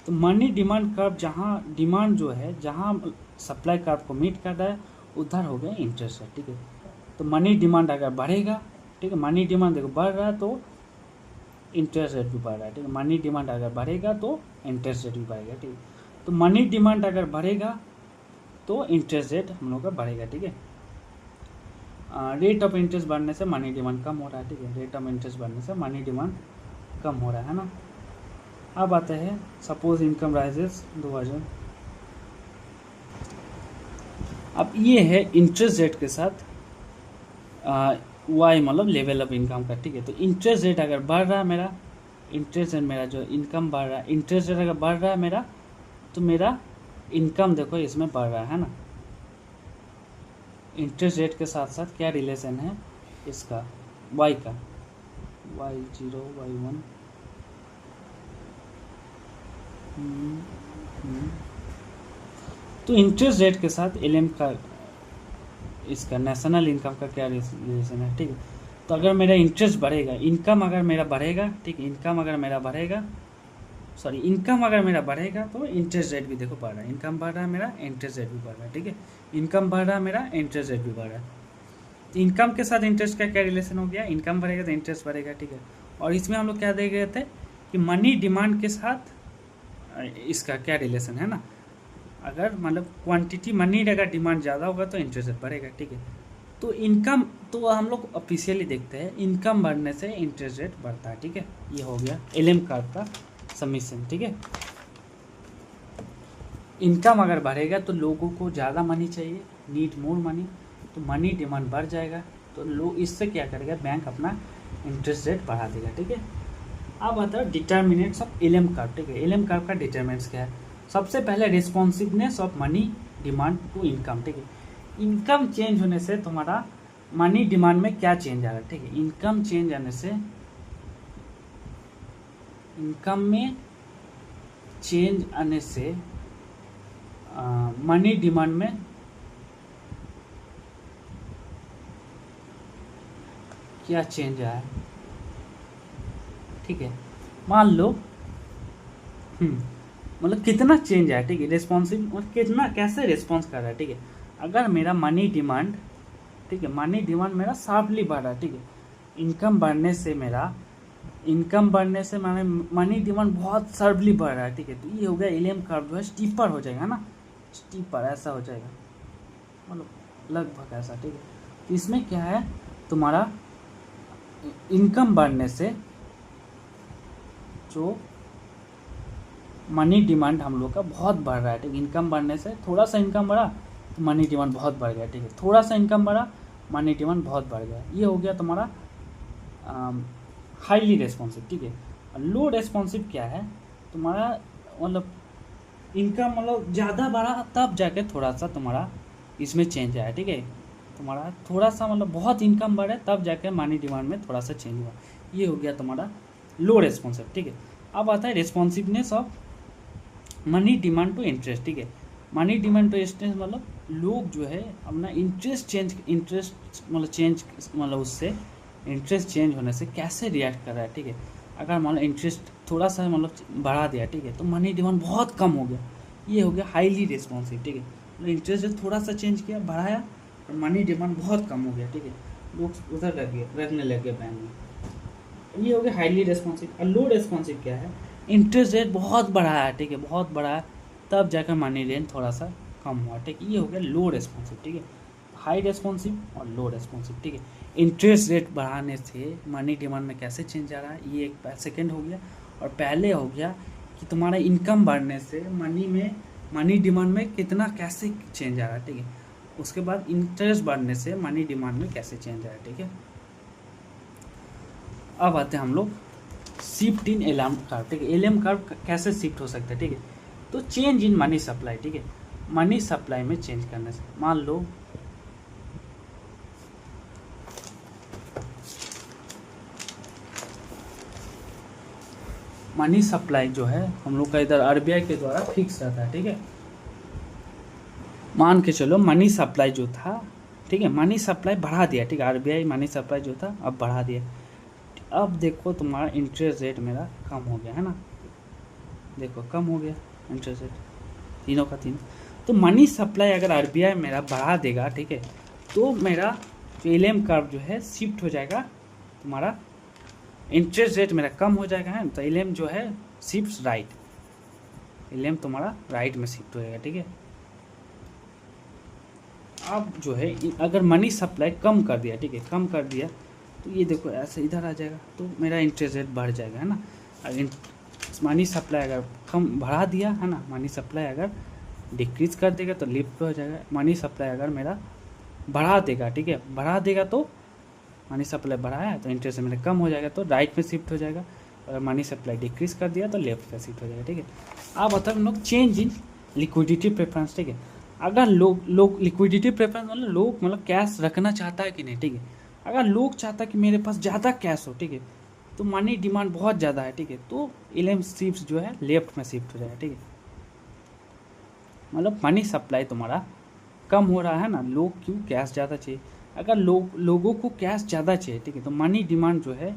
तो मनी डिमांड कर्व जहाँ डिमांड जो है जहाँ सप्लाई कर्व को मीट कर रहा है उधर हो गया इंटरेस्ट रेट, ठीक है। तो मनी डिमांड अगर बढ़ेगा, ठीक है, मनी डिमांड देखो बढ़ रहा है तो इंटरेस्ट रेट भी बढ़ रहा है, ठीक है। मनी डिमांड अगर बढ़ेगा तो इंटरेस्ट रेट भी बढ़ेगा, ठीक है। तो मनी डिमांड अगर बढ़ेगा तो इंटरेस्ट रेट हम लोग का बढ़ेगा, ठीक है। रेट ऑफ इंटरेस्ट बढ़ने से मनी डिमांड कम हो रहा है, ठीक है, रेट ऑफ इंटरेस्ट बढ़ने से मनी डिमांड कम हो रहा है ना। अब आते हैं सपोज इनकम राइजेस 2000। अब ये है इंटरेस्ट रेट के साथ वाई मतलब लेवल ऑफ इनकम का, ठीक है। तो इंटरेस्ट रेट अगर बढ़ रहा है मेरा, इंटरेस्ट रेट मेरा जो इनकम बढ़ रहा है, इंटरेस्ट रेट अगर बढ़ रहा है मेरा तो मेरा इनकम देखो इसमें बढ़ रहा है ना। इंटरेस्ट रेट के साथ साथ क्या रिलेशन है इसका, वाई का, Y0 Y1 तो इंटरेस्ट रेट के साथ LM का इसका नेशनल इनकम का क्या रिलेशन है, ठीक है। तो अगर मेरा इंटरेस्ट बढ़ेगा, इनकम अगर मेरा बढ़ेगा, ठीक है, इनकम अगर मेरा बढ़ेगा तो इंटरेस्ट रेट भी देखो बढ़ रहा है, इनकम बढ़ रहा है मेरा, इंटरेस्ट रेट भी बढ़ रहा है, ठीक है, इनकम बढ़ रहा है मेरा, इंटरेस्ट रेट भी बढ़ रहा है। तो इनकम के साथ इंटरेस्ट का क्या रिलेशन हो गया, इनकम बढ़ेगा तो इंटरेस्ट बढ़ेगा, ठीक है। और इसमें हम लोग क्या देख रहे थे कि मनी डिमांड के साथ इसका क्या रिलेशन है ना, अगर मतलब क्वांटिटी मनी अगर डिमांड ज़्यादा होगा तो इंटरेस्ट रेट बढ़ेगा, ठीक है। तो इनकम तो हम लोग ऑफिशियली देखते हैं इनकम बढ़ने से इंटरेस्ट रेट बढ़ता है, ठीक है। ये हो गया LM कर्व का समीशन, ठीक है। इनकम अगर बढ़ेगा तो लोगों को ज़्यादा मनी चाहिए, नीड मोर मनी, तो मनी डिमांड बढ़ जाएगा तो लोग इससे क्या करेगा, बैंक अपना इंटरेस्ट रेट बढ़ा देगा, ठीक है। अब आता है डिटर्मिनेंट्स ऑफ LM कर्व, ठीक है। LM कर्व का डिटर्मिनेंट्स क्या है, सबसे पहले responsiveness of money demand to income, ठीक है। इनकम चेंज होने से तुम्हारा मनी डिमांड में क्या चेंज आ रहा है, ठीक है। इनकम चेंज आने से, इनकम में चेंज आने से मनी डिमांड में क्या चेंज आया, ठीक है। मान लो मतलब कितना चेंज आया, ठीक है, रिस्पॉन्सिव मतलब कितना कैसे रिस्पॉन्स कर रहा है, ठीक है। अगर मेरा मनी डिमांड, ठीक है, मनी डिमांड मेरा शार्पली बढ़ रहा है, ठीक है, इनकम बढ़ने से मैंने मनी डिमांड बहुत शार्पली बढ़ रहा है, ठीक है। तो ये हो गया LM कर्व जो है स्टीपर हो जाएगा ना, स्टीपर ऐसा हो जाएगा, मतलब लगभग ऐसा, ठीक है। तो इसमें क्या है, तुम्हारा इनकम बढ़ने से जो मनी डिमांड हम लोग का बहुत बढ़ रहा है, ठीक है। इनकम बढ़ने से थोड़ा सा इनकम बढ़ा तो मनी डिमांड बहुत बढ़ गया, ठीक है, थोड़ा सा इनकम बढ़ा मनी डिमांड बहुत बढ़ गया। ये हो गया तुम्हारा हाईली रेस्पॉन्सिव, ठीक है। लो रेस्पॉन्सिव क्या है, तुम्हारा मतलब इनकम मतलब ज़्यादा बढ़ा तब जाके थोड़ा सा तुम्हारा इसमें चेंज आया, ठीक है। तुम्हारा थोड़ा सा मतलब बहुत इनकम बढ़े तब जाके मनी डिमांड में थोड़ा सा चेंज हुआ, ये हो गया तुम्हारा लो रेस्पॉन्सिव, ठीक है। अब आता है responsiveness of money demand to interest, ठीक है। मनी डिमांड टू इंटरेस्ट मतलब लोग जो है अपना इंटरेस्ट मतलब उससे इंटरेस्ट चेंज होने से कैसे रिएक्ट कर रहा है, ठीक है। अगर मान लो इंटरेस्ट थोड़ा सा मतलब बढ़ा दिया, ठीक है, तो मनी डिमांड बहुत कम हो गया, ये हो गया हाईली रिस्पॉन्सिव, ठीक है। मतलब इंटरेस्ट रेट थोड़ा सा चेंज किया, बढ़ाया, और मनी डिमांड बहुत कम हो गया, ठीक है, लोग उधर रखने लग गए बैंक में, ये हो गया हाईली रेस्पॉन्सिव। और लो रेस्पॉन्सिव क्या है, इंटरेस्ट रेट बहुत बढ़ा है, ठीक है, बहुत बढ़ा है तब जाकर मनी रेट थोड़ा सा कम हुआ, ठीक है, ये हो गया लो रेस्पॉन्सिव, ठीक है। हाई रेस्पॉन्सिव और लो रेस्पॉन्सिव, ठीक है। इंटरेस्ट रेट बढ़ाने से मनी डिमांड में कैसे चेंज आ रहा है, ये एक सेकेंड हो गया। और पहले हो गया कि तुम्हारा इनकम बढ़ने से मनी डिमांड में कितना कैसे चेंज आ रहा है, ठीक है। उसके बाद इंटरेस्ट बढ़ने से मनी डिमांड में कैसे चेंज आ रहा है, ठीक है। अब आते हैं हम लोग शिफ्ट इन LM कर्व, ठीक है। LM कर्व कैसे शिफ्ट हो सकता है, ठीक है। तो चेंज इन मनी सप्लाई, ठीक है, मनी सप्लाई में चेंज करने से। मान लो मनी सप्लाई जो है हम लोग का इधर आरबीआई के द्वारा फिक्स रहता है, ठीक है। मान के चलो मनी सप्लाई जो था, ठीक है, मनी सप्लाई बढ़ा दिया, ठीक है, आरबीआई मनी सप्लाई जो था अब बढ़ा दिया। अब देखो तुम्हारा इंटरेस्ट रेट मेरा कम हो गया है ना, देखो कम हो गया इंटरेस्ट रेट तीनों का तीनों। तो मनी सप्लाई अगर आरबीआई मेरा बढ़ा देगा, ठीक है, तो मेरा जो एलएम कर्व जो है शिफ्ट हो जाएगा, तुम्हारा इंटरेस्ट रेट मेरा कम हो जाएगा है, तो एलएम जो है शिफ्ट राइट, एलएम तुम्हारा राइट में शिफ्ट हो जाएगा, ठीक है। अब जो है अगर मनी सप्लाई कम कर दिया, ठीक है, कम कर दिया, तो ये देखो ऐसे इधर आ जाएगा, तो मेरा इंटरेस्ट रेट बढ़ जाएगा है ना। अगर मनी सप्लाई अगर कम बढ़ा दिया है ना, मनी सप्लाई अगर डिक्रीज कर देगा तो लिफ्ट हो जाएगा। मनी सप्लाई अगर मेरा बढ़ा देगा, ठीक है, बढ़ा देगा तो मनी सप्लाई बढ़ाया है तो इंटरेस्ट मेरा कम हो जाएगा, तो राइट में शिफ्ट हो जाएगा। अगर मनी सप्लाई डिक्रीज कर दिया तो लेफ्ट में शिफ्ट हो जाएगा, ठीक है। अब बताओ हम लोग चेंज इन लिक्विडिटी प्रेफरेंस, ठीक है। अगर लोग लिक्विडिटी प्रेफरेंस मतलब कैश रखना चाहता है कि नहीं, ठीक है। अगर लोग चाहता है कि मेरे पास ज़्यादा कैश हो, ठीक है, तो मनी डिमांड बहुत ज़्यादा है, ठीक है, तो एलएम शिफ्ट जो है लेफ्ट में शिफ्ट हो जाएगा, ठीक है। मतलब मनी सप्लाई तुम्हारा कम हो रहा है ना, लोग क्यों कैश ज़्यादा चाहिए। अगर लोगों को कैश ज़्यादा चाहिए, ठीक है, तो मनी डिमांड जो है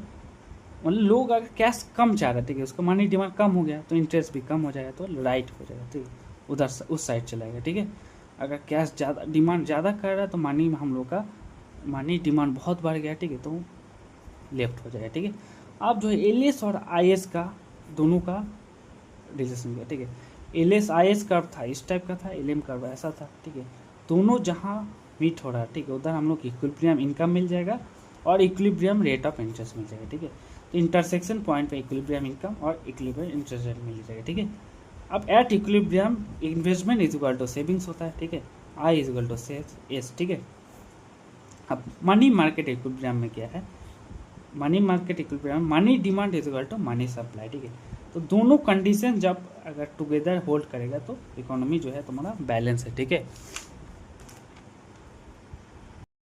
मतलब लोग अगर कैश कम चाह रहे, ठीक है, उसका मनी डिमांड कम हो गया तो इंटरेस्ट भी कम हो जाएगा, तो राइट हो जाएगा, ठीक है, उधर उस साइड चलाएगा, ठीक है। अगर कैश ज़्यादा डिमांड ज़्यादा कर रहा है तो मनी हम लोग का मनी डिमांड बहुत बढ़ गया, ठीक है, तो लेफ्ट हो जाएगा, ठीक है। अब जो है एलएस और आईएस का दोनों का रिलेशन किया, ठीक है। एलएस आईएस कर्व था इस टाइप का था, एलएम कर्व ऐसा था, ठीक है। दोनों जहाँ मीट हो रहा है, ठीक है, उधर हम लोग इक्विलिब्रियम इनकम मिल जाएगा और इक्विलिब्रियम रेट ऑफ इंटरेस्ट मिल जाएगा, ठीक है। तो इंटरसेक्शन पॉइंट पे इक्विलिब्रियम इनकम और इक्विलिब्रियम इंटरेस्ट रेट मिल जाएगा, ठीक है। अब at equilibrium investment is equal to savings होता है, ठीक है, I is equal to S, ठीक है। अब मनी मार्केट इक्विलिब्रियम में क्या है, money market equilibrium money demand is equal to money supply, ठीक है। तो दोनों कंडीशन जब अगर टुगेदर होल्ड करेगा तो इकोनॉमी जो है तुम्हारा बैलेंस है, ठीक है।